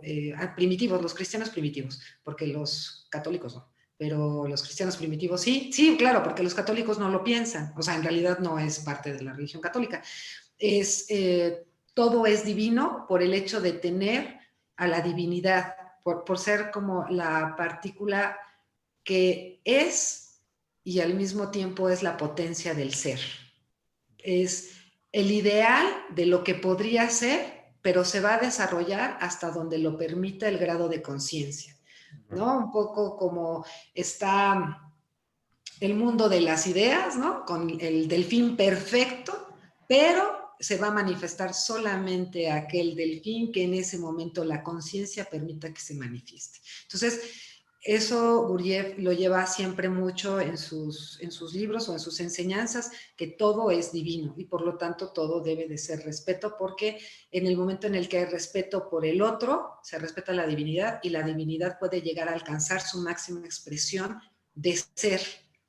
primitivos, los cristianos primitivos, porque los católicos no, pero los cristianos primitivos sí, sí, claro, porque los católicos no lo piensan, o sea, en realidad no es parte de la religión católica, es todo es divino por el hecho de tener a la divinidad, por ser como la partícula que es y al mismo tiempo es la potencia del ser. Es el ideal de lo que podría ser, pero se va a desarrollar hasta donde lo permita el grado de conciencia, ¿no? Un poco como está el mundo de las ideas, ¿no? Con el delfín perfecto, pero se va a manifestar solamente aquel delfín que en ese momento la conciencia permita que se manifieste. Entonces, eso Gurdjieff lo lleva siempre mucho en sus libros o en sus enseñanzas, que todo es divino y por lo tanto todo debe de ser respeto, porque en el momento en el que hay respeto por el otro, se respeta la divinidad y la divinidad puede llegar a alcanzar su máxima expresión de ser.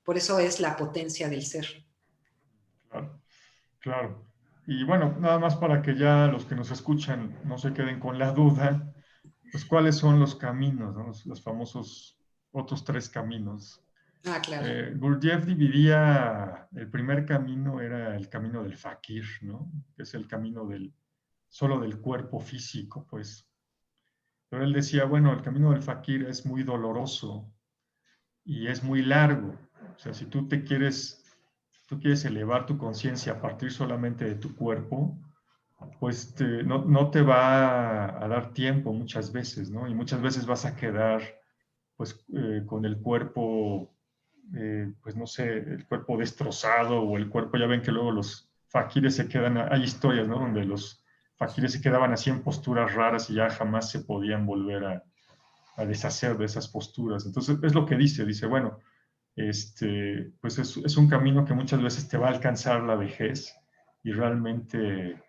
Por eso es la potencia del ser. claro, claro. Y bueno, nada más para que ya los que nos escuchan no se queden con la duda, pues cuáles son los caminos, ¿no? Los famosos otros tres caminos. Ah, claro. Gurdjieff dividía, el primer camino era el camino del fakir, ¿no? Que es el camino solo del cuerpo físico, pues. Pero él decía, bueno, el camino del fakir es muy doloroso y es muy largo. O sea, si tú quieres elevar tu conciencia a partir solamente de tu cuerpo, pues no te va a dar tiempo muchas veces, ¿no? Y muchas veces vas a quedar, pues, con el cuerpo, pues, no sé, el cuerpo destrozado o el cuerpo, ya ven que luego los fakires se quedan, hay historias, ¿no? Donde los fakires se quedaban así en posturas raras y ya jamás se podían volver a deshacer de esas posturas. Entonces, es lo que dice, bueno, pues es un camino que muchas veces te va a alcanzar la vejez y realmente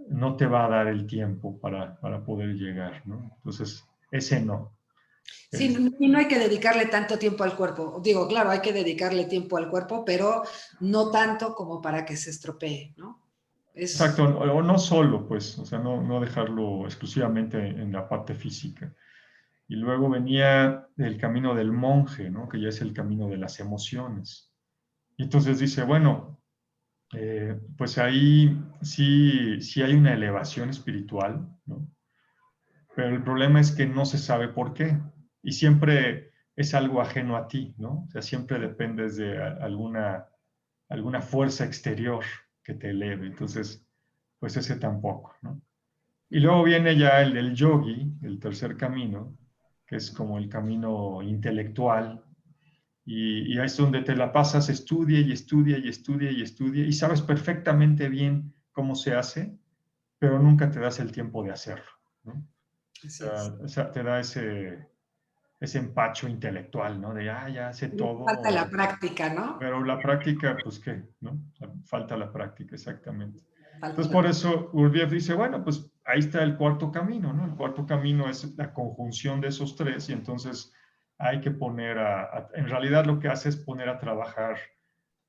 no te va a dar el tiempo para poder llegar, ¿no? Entonces, ese no. Sí, Es, y no hay que dedicarle tanto tiempo al cuerpo. Digo, claro, hay que dedicarle tiempo al cuerpo, pero no tanto como para que se estropee, ¿no? exacto, Es, o no solo, pues, o sea, no dejarlo exclusivamente en la parte física. Y luego venía el camino del monje, ¿no? Que ya es el camino de las emociones. Y entonces dice, bueno, pues ahí sí hay una elevación espiritual, ¿no? Pero el problema es que no se sabe por qué. Y siempre es algo ajeno a ti, ¿no? O sea, siempre dependes de alguna fuerza exterior que te eleve. Entonces, pues ese tampoco, ¿no? Y luego viene ya el del yogi, el tercer camino, que es como el camino intelectual. Y ahí es donde te la pasas, estudia y estudia y estudia y estudia, y sabes perfectamente bien cómo se hace, pero nunca te das el tiempo de hacerlo, ¿no? Así es. O sea, te da ese empacho intelectual, ¿no? De, ya sé Falta la todo, práctica, ¿no? pero la práctica, pues, ¿qué? ¿No? Falta la práctica, exactamente. Falta Entonces, la por práctica. eso Gurdjieff dice, bueno, pues ahí está el cuarto camino, ¿no? El cuarto camino es la conjunción de esos tres y entonces hay que poner en realidad lo que hace es poner a trabajar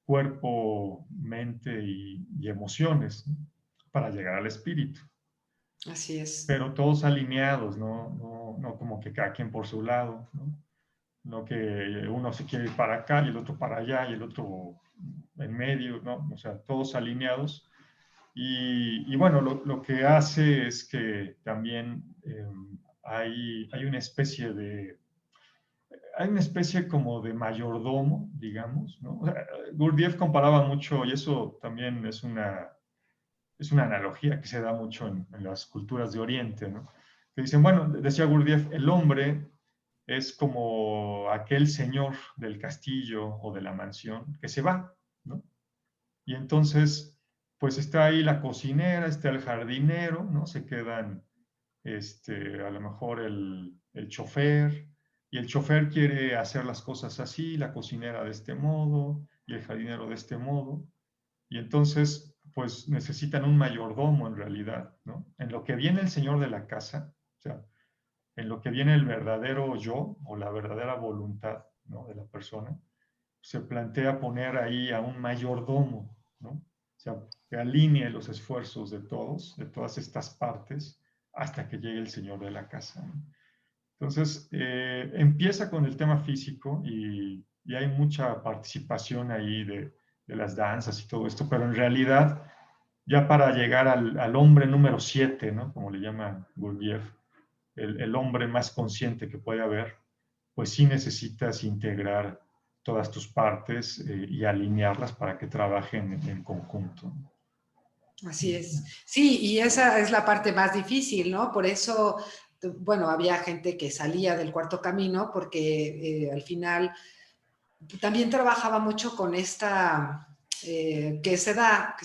cuerpo, mente y emociones, ¿no? Para llegar al espíritu, Así es. pero todos alineados, no como que cada quien por su lado, ¿no? No que uno se quiere ir para acá y el otro para allá y el otro en medio, ¿no? O sea, todos alineados. Y bueno, lo que hace es que también hay una especie hay una especie como de mayordomo, digamos, ¿no? O sea, Gurdjieff comparaba mucho, y eso también es una analogía que se da mucho en las culturas de Oriente, ¿no? Que dicen, bueno, decía Gurdjieff, el hombre es como aquel señor del castillo o de la mansión que se va, ¿no? Y entonces, pues está ahí la cocinera, está el jardinero, ¿no? Se quedan, a lo mejor el chofer, y el chofer quiere hacer las cosas así, la cocinera de este modo, y el jardinero de este modo, y entonces, pues necesitan un mayordomo en realidad, ¿no? En lo que viene el señor de la casa, o sea, en lo que viene el verdadero yo o la verdadera voluntad, ¿no? De la persona, se plantea poner ahí a un mayordomo, ¿no? O sea, que alinee los esfuerzos de todos, de todas estas partes, hasta que llegue el señor de la casa, ¿no? Entonces, empieza con el tema físico y hay mucha participación ahí de las danzas y todo esto, pero en realidad, ya para llegar al hombre número 7, ¿no? Como le llama Gurdjieff, el hombre más consciente que puede haber, pues sí necesitas integrar todas tus partes y alinearlas para que trabajen en conjunto. Así es. Sí, y esa es la parte más difícil, ¿no? Por eso, bueno, había gente que salía del cuarto camino porque al final también trabajaba mucho con esta, se da,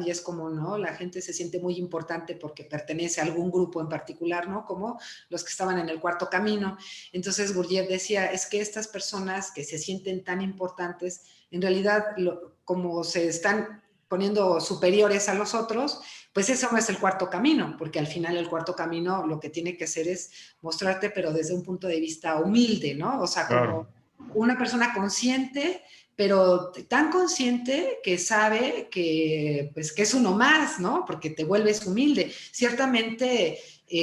y es como, ¿no? La gente se siente muy importante porque pertenece a algún grupo en particular, ¿no? Como los que estaban en el cuarto camino. Entonces Gurdjieff decía, es que estas personas que se sienten tan importantes, en realidad, como se están poniendo superiores a los otros, pues eso no es el cuarto camino, porque al final el cuarto camino lo que tiene que hacer es mostrarte, pero desde un punto de vista humilde, ¿no? O sea, como Claro, una persona consciente, pero tan consciente que sabe que, pues, que es uno más, ¿no? Porque te vuelves humilde. Ciertamente,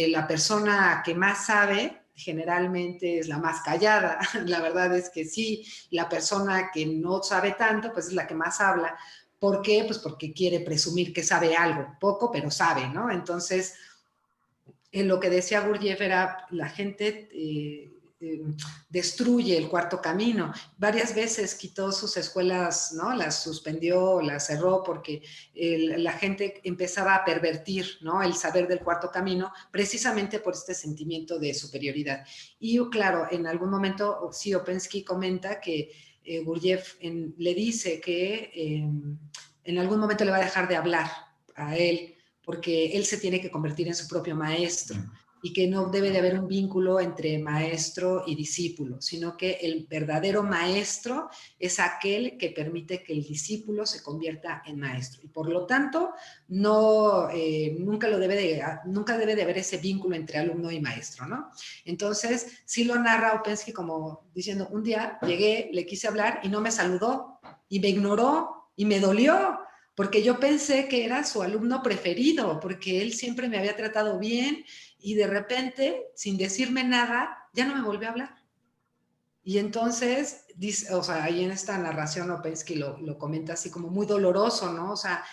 la persona que más sabe generalmente es la más callada. La verdad es que sí, la persona que no sabe tanto, pues es la que más habla. ¿Por qué? Pues porque quiere presumir que sabe algo, poco, pero sabe, ¿no? Entonces, en lo que decía Gurdjieff era la gente destruye el cuarto camino. Varias veces quitó sus escuelas, ¿no? Las suspendió, las cerró porque la gente empezaba a pervertir, ¿no? El saber del cuarto camino precisamente por este sentimiento de superioridad. Y claro, en algún momento, sí, Opensky comenta que Gurdjieff le dice que en algún momento le va a dejar de hablar a él porque él se tiene que convertir en su propio maestro y que no debe de haber un vínculo entre maestro y discípulo, sino que el verdadero maestro es aquel que permite que el discípulo se convierta en maestro. Y por lo tanto, no, nunca debe de haber ese vínculo entre alumno y maestro, ¿no? Entonces, sí lo narra Opensky como diciendo, un día llegué, le quise hablar y no me saludó y me ignoró y me dolió porque yo pensé que era su alumno preferido, porque él siempre me había tratado bien y de repente, sin decirme nada, ya no me volvió a hablar. Y entonces, dice, o sea, ahí en esta narración Opensky lo comenta así como muy doloroso, ¿no? O sea,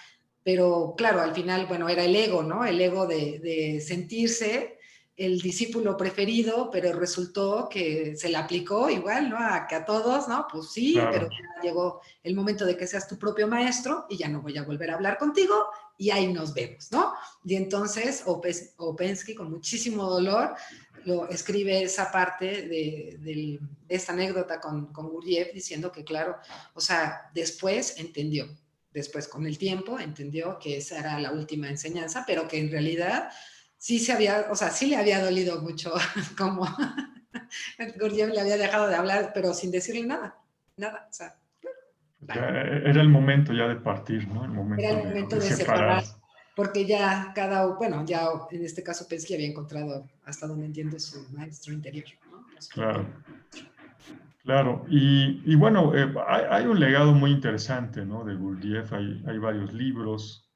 pero claro, al final, bueno, era el ego, ¿no? El ego de sentirse el discípulo preferido, pero resultó que se le aplicó igual, ¿no? Que a todos, ¿no? Pues sí, pero claro, ya llegó el momento de que seas tu propio maestro y ya no voy a volver a hablar contigo y ahí nos vemos, ¿no? Y entonces Opensky, con muchísimo dolor, lo escribe esa parte de esta anécdota con Gurdjieff diciendo que, claro, o sea, después con el tiempo entendió que esa era la última enseñanza, pero que en realidad sí se había, o sea, sí le había dolido mucho como Gurdjieff le había dejado de hablar, pero sin decirle nada, nada, o sea, pues ya vaya. era el momento ya de partir, ¿no? El Era momento el momento de de separar, separarse. porque ya cada, bueno, ya en este caso Pensky había encontrado, hasta donde entiendo, su maestro interior, ¿no? Su propio Claro, maestro. claro. Y bueno, hay un legado muy interesante, ¿no? De Gurdjieff, hay varios libros,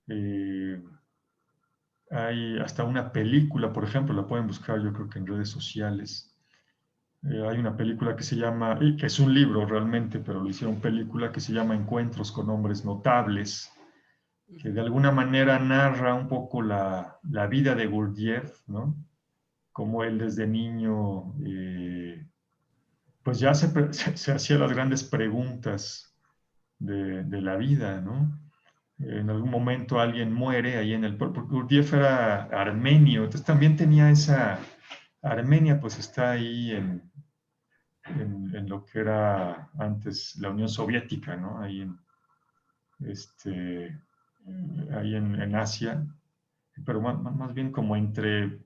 eh, hay hasta una película, por ejemplo, la pueden buscar yo creo que en redes sociales. Hay una película que se llama, y que es un libro realmente, pero lo hicieron película, que se llama Encuentros con hombres notables, que de alguna manera narra un poco la vida de Gurdjieff, ¿no? Cómo él desde niño, pues ya se hacía las grandes preguntas de la vida, ¿no? En algún momento alguien muere ahí en el pueblo, porque Gurdjieff era armenio, entonces también tenía esa, Armenia pues está ahí en lo que era antes la Unión Soviética, ¿no? Este, ahí en Asia, pero más bien como entre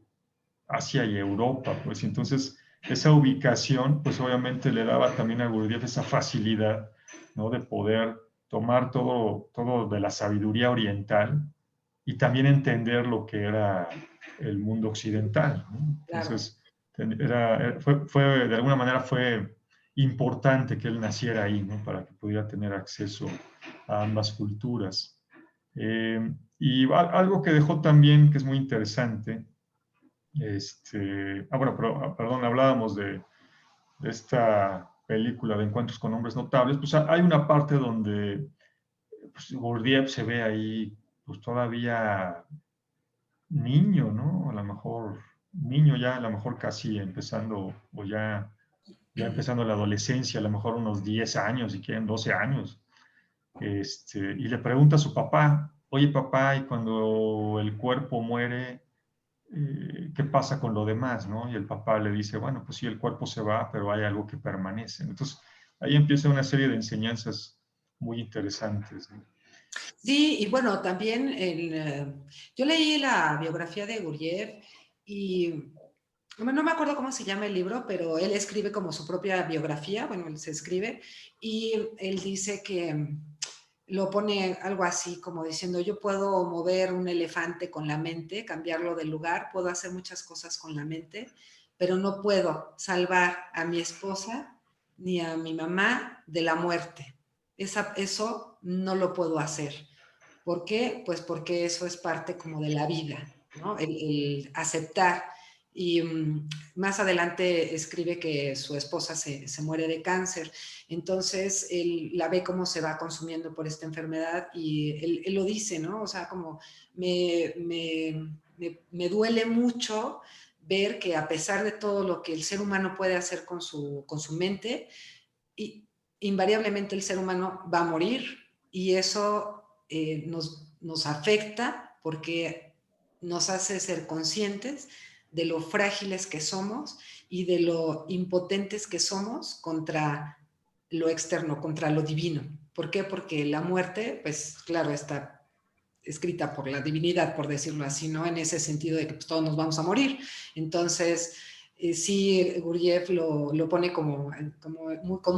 Asia y Europa, pues entonces esa ubicación, pues obviamente le daba también a Gurdjieff esa facilidad, ¿no? De poder tomar todo de la sabiduría oriental y también entender lo que era el mundo occidental, ¿no? Claro. Entonces, de alguna manera fue importante que él naciera ahí, ¿no? Para que pudiera tener acceso a ambas culturas. Y algo que dejó también, que es muy interesante, bueno, perdón, hablábamos de esta película de Encuentros con Hombres Notables, pues hay una parte donde pues, Gurdjieff se ve ahí, pues todavía niño, ¿no? A lo mejor niño ya, a lo mejor casi empezando, o ya empezando la adolescencia, a lo mejor unos 10 años, si quieren, 12 años. Y le pregunta a su papá, oye papá, y cuando el cuerpo muere, ¿qué pasa con lo demás, no? Y el papá le dice, bueno, pues sí, el cuerpo se va, pero hay algo que permanece. Entonces, ahí empieza una serie de enseñanzas muy interesantes, ¿no? Sí, y bueno, también yo leí la biografía de Gurdjieff y bueno, no me acuerdo cómo se llama el libro, pero él escribe como su propia biografía, bueno, él se escribe y él dice que lo pone algo así como diciendo, yo puedo mover un elefante con la mente, cambiarlo de lugar, puedo hacer muchas cosas con la mente, pero no puedo salvar a mi esposa ni a mi mamá de la muerte. Eso no lo puedo hacer. ¿Por qué? Pues porque eso es parte como de la vida, ¿no? El aceptar. Y más adelante escribe que su esposa se muere de cáncer, entonces él la ve cómo se va consumiendo por esta enfermedad y él lo dice, ¿no? O sea, como me duele mucho ver que a pesar de todo lo que el ser humano puede hacer con su mente, y invariablemente el ser humano va a morir y eso nos afecta porque nos hace ser conscientes de lo frágiles que somos y de lo impotentes que somos contra lo externo, contra lo divino. ¿Por qué? Porque la muerte, pues claro, está escrita por la divinidad, por decirlo así, ¿no? En ese sentido de que pues, todos nos vamos a morir. Entonces, sí, Gurdjieff lo pone con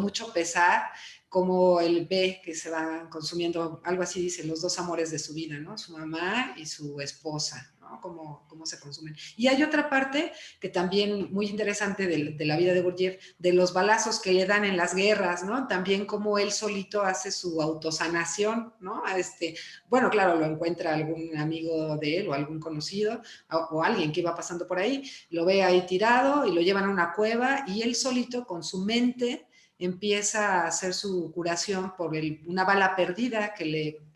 mucho pesar, como él ve que se van consumiendo, algo así dice, los dos amores de su vida, ¿no? Su mamá y su esposa, ¿no? ¿no? Cómo se consumen. Y hay otra parte que también muy interesante de la vida de Gurdjieff, de los balazos que le dan en las guerras, ¿no? También cómo él solito hace su autosanación, ¿no? Bueno, claro, lo encuentra algún amigo de él o algún conocido o alguien que iba pasando por ahí, lo ve ahí tirado y lo llevan a una cueva y él solito con su mente empieza a hacer su curación por una bala perdida que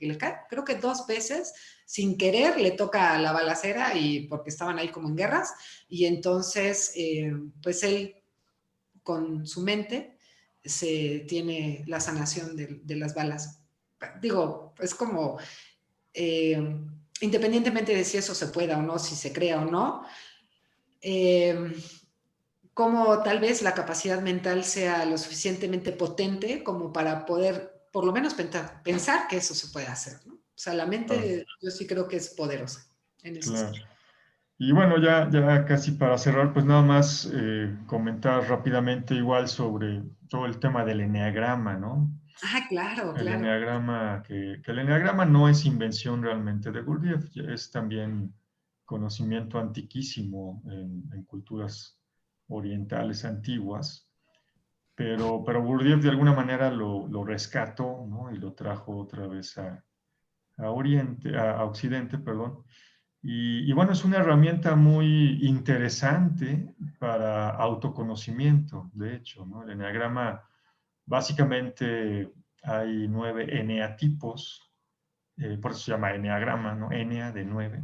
le cae, creo que 2 veces, sin querer le toca la balacera y porque estaban ahí como en guerras, y entonces pues él con su mente se tiene la sanación de las balas. Digo, es como, independientemente de si eso se pueda o no, si se crea o no, eh, cómo tal vez la capacidad mental sea lo suficientemente potente como para poder, por lo menos, pensar que eso se puede hacer, ¿no? O sea, la Claro, mente yo sí creo que es poderosa en ese claro. sentido. Y bueno, ya casi para cerrar, pues nada más comentar rápidamente igual sobre todo el tema del eneagrama, ¿no? Ah, claro, El claro. eneagrama, que el eneagrama no es invención realmente de Gurdjieff, es también conocimiento antiquísimo en culturas orientales antiguas, pero Gurdjieff de alguna manera lo rescató, ¿no? Y lo trajo otra vez a Occidente, perdón. Y bueno, es una herramienta muy interesante para autoconocimiento, de hecho, ¿no? El eneagrama, básicamente hay 9 eneatipos, por eso se llama eneagrama, ¿no? Enea de 9.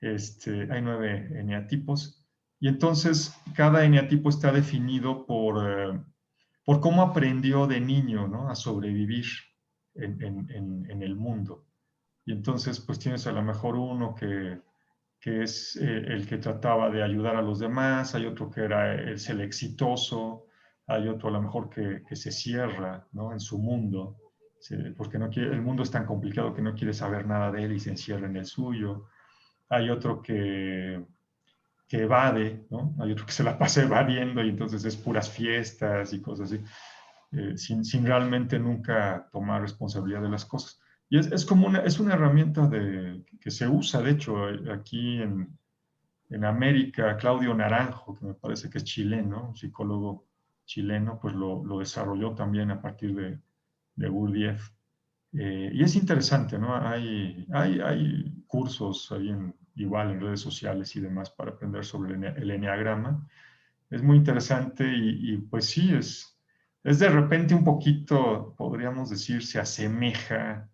Hay 9 eneatipos. Y entonces cada eneatipo está definido por cómo aprendió de niño, ¿no? A sobrevivir en el mundo. Y entonces, pues tienes a lo mejor uno que es el que trataba de ayudar a los demás, hay otro que era el exitoso, hay otro a lo mejor que se cierra, ¿no? En su mundo, porque no quiere, el mundo es tan complicado que no quiere saber nada de él y se encierra en el suyo. Hay otro que evade, ¿no? Hay otro que se la pasa evadiendo y entonces es puras fiestas y cosas así, sin realmente nunca tomar responsabilidad de las cosas. Y es como es una herramienta que se usa, de hecho, aquí en América. Claudio Naranjo, que me parece que es chileno, un psicólogo chileno, pues lo desarrolló también a partir de Gurdjieff. Y es interesante, ¿no? Hay cursos ahí igual en redes sociales y demás para aprender sobre el eneagrama. Es muy interesante y pues sí, es de repente un poquito, podríamos decir, se asemeja,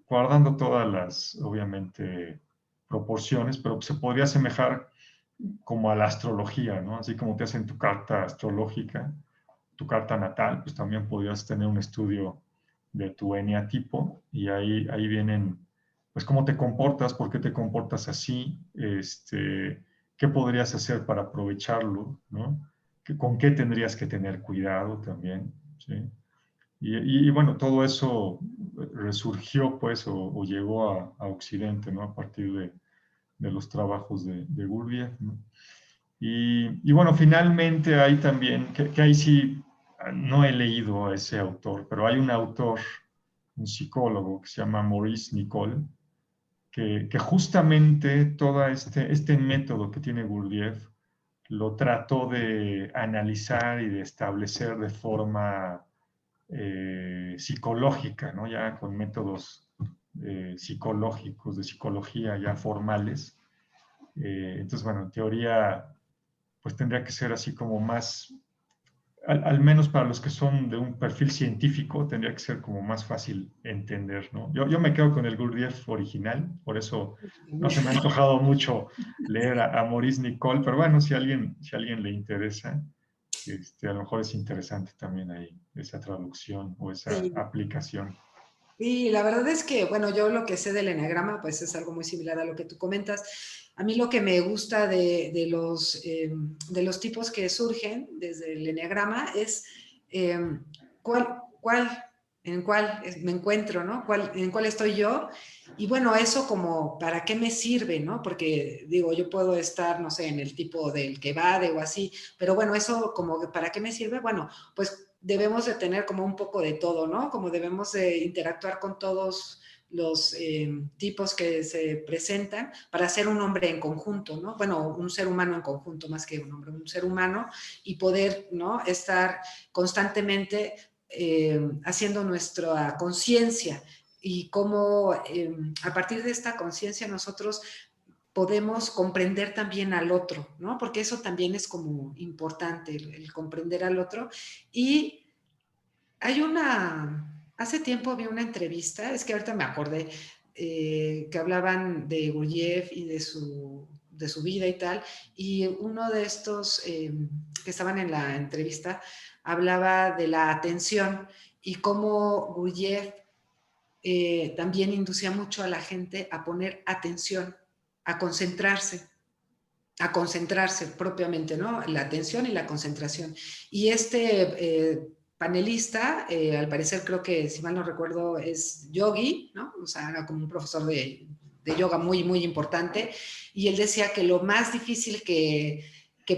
guardando todas las, obviamente, proporciones, pero se podría asemejar como a la astrología, ¿no? Así como te hacen tu carta astrológica, tu carta natal, pues también podrías tener un estudio de tu eneatipo y ahí vienen, pues cómo te comportas, por qué te comportas así, qué podrías hacer para aprovecharlo, ¿no? Con qué tendrías que tener cuidado también, ¿sí? Y bueno, todo eso resurgió, pues, o llegó a Occidente, ¿no? A partir de los trabajos de Gurdjieff, ¿no? Y bueno, finalmente hay también, que ahí sí no he leído a ese autor, pero hay un autor, un psicólogo que se llama Maurice Nicole, que justamente todo este método que tiene Gurdjieff lo trató de analizar y de establecer de forma psicológica, ¿no? Ya con métodos psicológicos, de psicología ya formales. Entonces, bueno, en teoría, pues tendría que ser así como más, al menos para los que son de un perfil científico, tendría que ser como más fácil entender, ¿no? Yo me quedo con el Gurdjieff original, por eso no se me ha antojado mucho leer a Maurice Nicole, pero bueno, si a alguien le interesa, a lo mejor es interesante también ahí esa traducción o esa Sí, aplicación. y la verdad es que, bueno, yo lo que sé del eneagrama, pues es algo muy similar a lo que tú comentas. A mí lo que me gusta de los tipos que surgen desde el eneagrama es eh, cuál, cuál, en cuál me encuentro, ¿no? En cuál estoy yo. Y bueno, eso como, ¿para qué me sirve, no? Porque digo, yo puedo estar, no sé, en el tipo del que evade o así, pero bueno, eso como, ¿para qué me sirve? Bueno, pues debemos de tener como un poco de todo, ¿no? Como debemos de interactuar con todos, los tipos que se presentan para ser un hombre en conjunto, ¿no? Bueno, un ser humano en conjunto más que un hombre, un ser humano y poder, ¿no? Estar constantemente haciendo nuestra conciencia y cómo a partir de esta conciencia nosotros podemos comprender también al otro, ¿no? Porque eso también es como importante, el comprender al otro. Y hay hace tiempo vi una entrevista, es que ahorita me acordé, que hablaban de Gurdjieff y de su vida y tal, y uno de estos que estaban en la entrevista hablaba de la atención y cómo Gurdjieff también inducía mucho a la gente a poner atención, a concentrarse, a concentrarse propiamente, ¿no? La atención y la concentración. Y panelista, al parecer creo que, si mal no recuerdo, es yogi, ¿no? O sea, era como un profesor de yoga muy, muy importante. Y él decía que lo más difícil que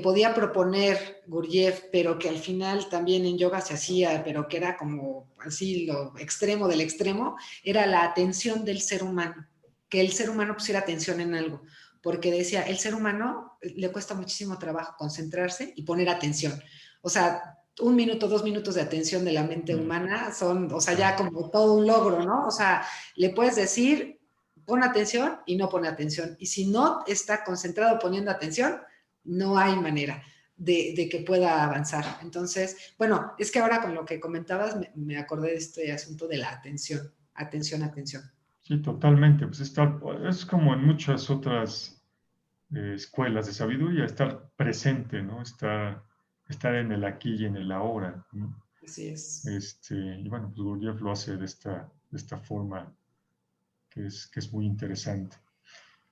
podía proponer Gurdjieff, pero que al final también en yoga se hacía, pero que era como así lo extremo del extremo, era la atención del ser humano, que el ser humano pusiera atención en algo porque decía, el ser humano le cuesta muchísimo trabajo concentrarse y poner atención. O sea, 1 minuto, 2 minutos de atención de la mente humana son, o sea, ya como todo un logro, ¿no? O sea, le puedes decir, pon atención y no pone atención. Y si no está concentrado poniendo atención, no hay manera de que pueda avanzar. Entonces, bueno, es que ahora con lo que comentabas me acordé de este asunto de la atención. Atención, atención. Sí, totalmente. Pues es como en muchas otras escuelas de sabiduría, estar presente, ¿no? Estar en el aquí y en el ahora, ¿no? Así es. Y bueno, pues Gurdjieff lo hace de esta forma que es muy interesante.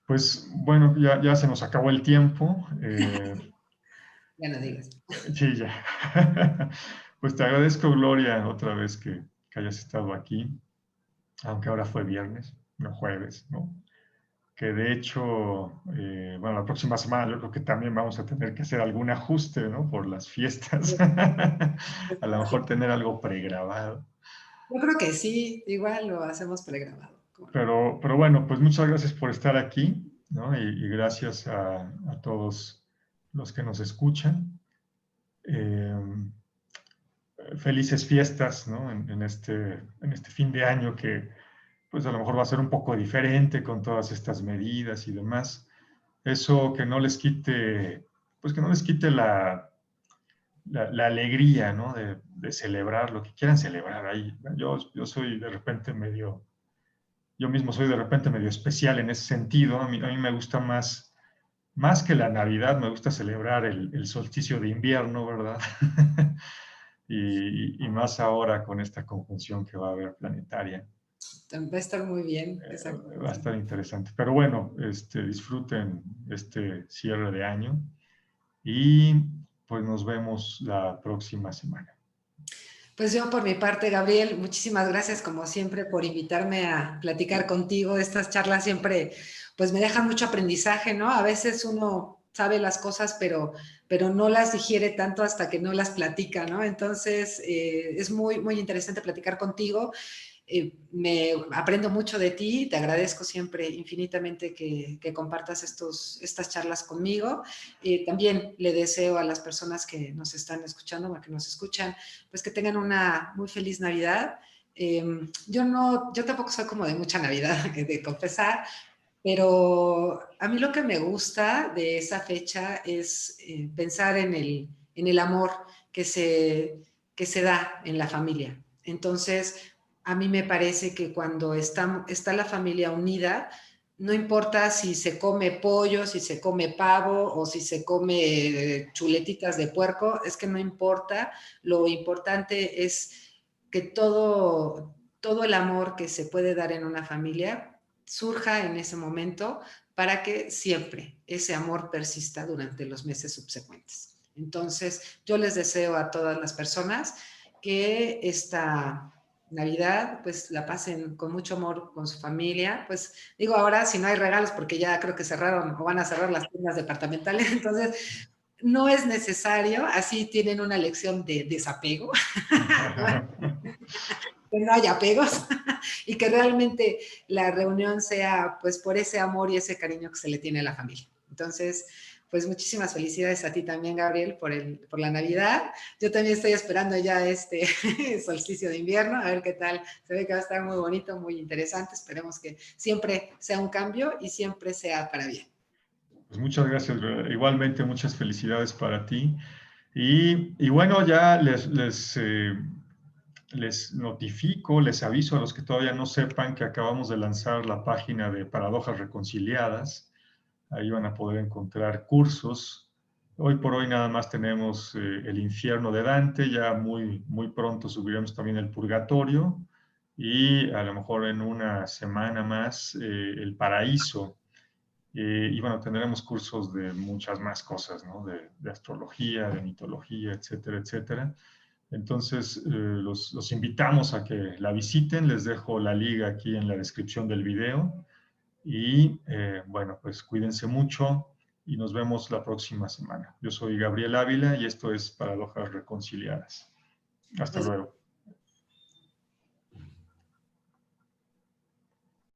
Pues bueno, ya se nos acabó el tiempo. Ya no digas. Sí, ya. Pues te agradezco, Gloria, otra vez que hayas estado aquí, aunque ahora fue viernes, no jueves, ¿no? Que de hecho, bueno, la próxima semana yo creo que también vamos a tener que hacer algún ajuste, ¿no? Por las fiestas. A lo mejor tener algo pregrabado. Yo creo que sí, igual lo hacemos pregrabado. Pero bueno, pues muchas gracias por estar aquí, ¿no? Y gracias a todos los que nos escuchan. Eh, Felices fiestas, ¿no? En este fin de año que pues a lo mejor va a ser un poco diferente con todas estas medidas y demás. Eso que no les quite, pues que no les quite la alegría, ¿no? De celebrar lo que quieran celebrar ahí. Yo soy de repente medio, yo mismo soy de repente medio especial en ese sentido. A mí me gusta más que la Navidad, me gusta celebrar el solsticio de invierno, ¿verdad? Y más ahora con esta conjunción que va a haber planetaria. Va a estar muy bien esa Va a conversación. estar interesante. Pero bueno, disfruten este cierre de año y pues nos vemos la próxima semana. Pues yo por mi parte, Gabriel, muchísimas gracias como siempre por invitarme a platicar contigo. Estas charlas siempre pues me dejan mucho aprendizaje, ¿no? A veces uno sabe las cosas, pero no las digiere tanto hasta que no las platica, ¿no? Entonces es muy, muy interesante platicar contigo. Me aprendo mucho de ti, te agradezco siempre infinitamente que compartas estas charlas conmigo. También le deseo a las personas que nos están escuchando, o que nos escuchan, pues que tengan una muy feliz Navidad. Yo tampoco soy como de mucha Navidad, de confesar, pero a mí lo que me gusta de esa fecha es pensar en el amor que se da en la familia. Entonces, a mí me parece que cuando está la familia unida, no importa si se come pollo, si se come pavo o si se come chuletitas de puerco, es que no importa. Lo importante es que todo el amor que se puede dar en una familia surja en ese momento para que siempre ese amor persista durante los meses subsecuentes. Entonces, yo les deseo a todas las personas que esta Navidad, pues la pasen con mucho amor con su familia. Pues digo ahora, si no hay regalos, porque ya creo que cerraron o van a cerrar las tiendas departamentales, entonces no es necesario, así tienen una lección de desapego. que no haya apegos y que realmente la reunión sea pues por ese amor y ese cariño que se le tiene a la familia. Entonces, pues muchísimas felicidades a ti también, Gabriel, por la Navidad. Yo también estoy esperando ya este solsticio de invierno, a ver qué tal. Se ve que va a estar muy bonito, muy interesante. Esperemos que siempre sea un cambio y siempre sea para bien. Pues muchas gracias, igualmente muchas felicidades para ti. Y bueno, ya les notifico, les aviso a los que todavía no sepan que acabamos de lanzar la página de Paradojas Reconciliadas. Ahí van a poder encontrar cursos. Hoy por hoy nada más tenemos el infierno de Dante, ya muy pronto subiremos también el purgatorio y a lo mejor en una semana más el paraíso. Y bueno, tendremos cursos de muchas más cosas, ¿no? De astrología, de mitología, etcétera, etcétera. Entonces, los invitamos a que la visiten. Les dejo la liga aquí en la descripción del video. Y bueno, pues cuídense mucho y nos vemos la próxima semana. Yo soy Gabriel Ávila y esto es Paradojas Reconciliadas. Hasta Nos luego.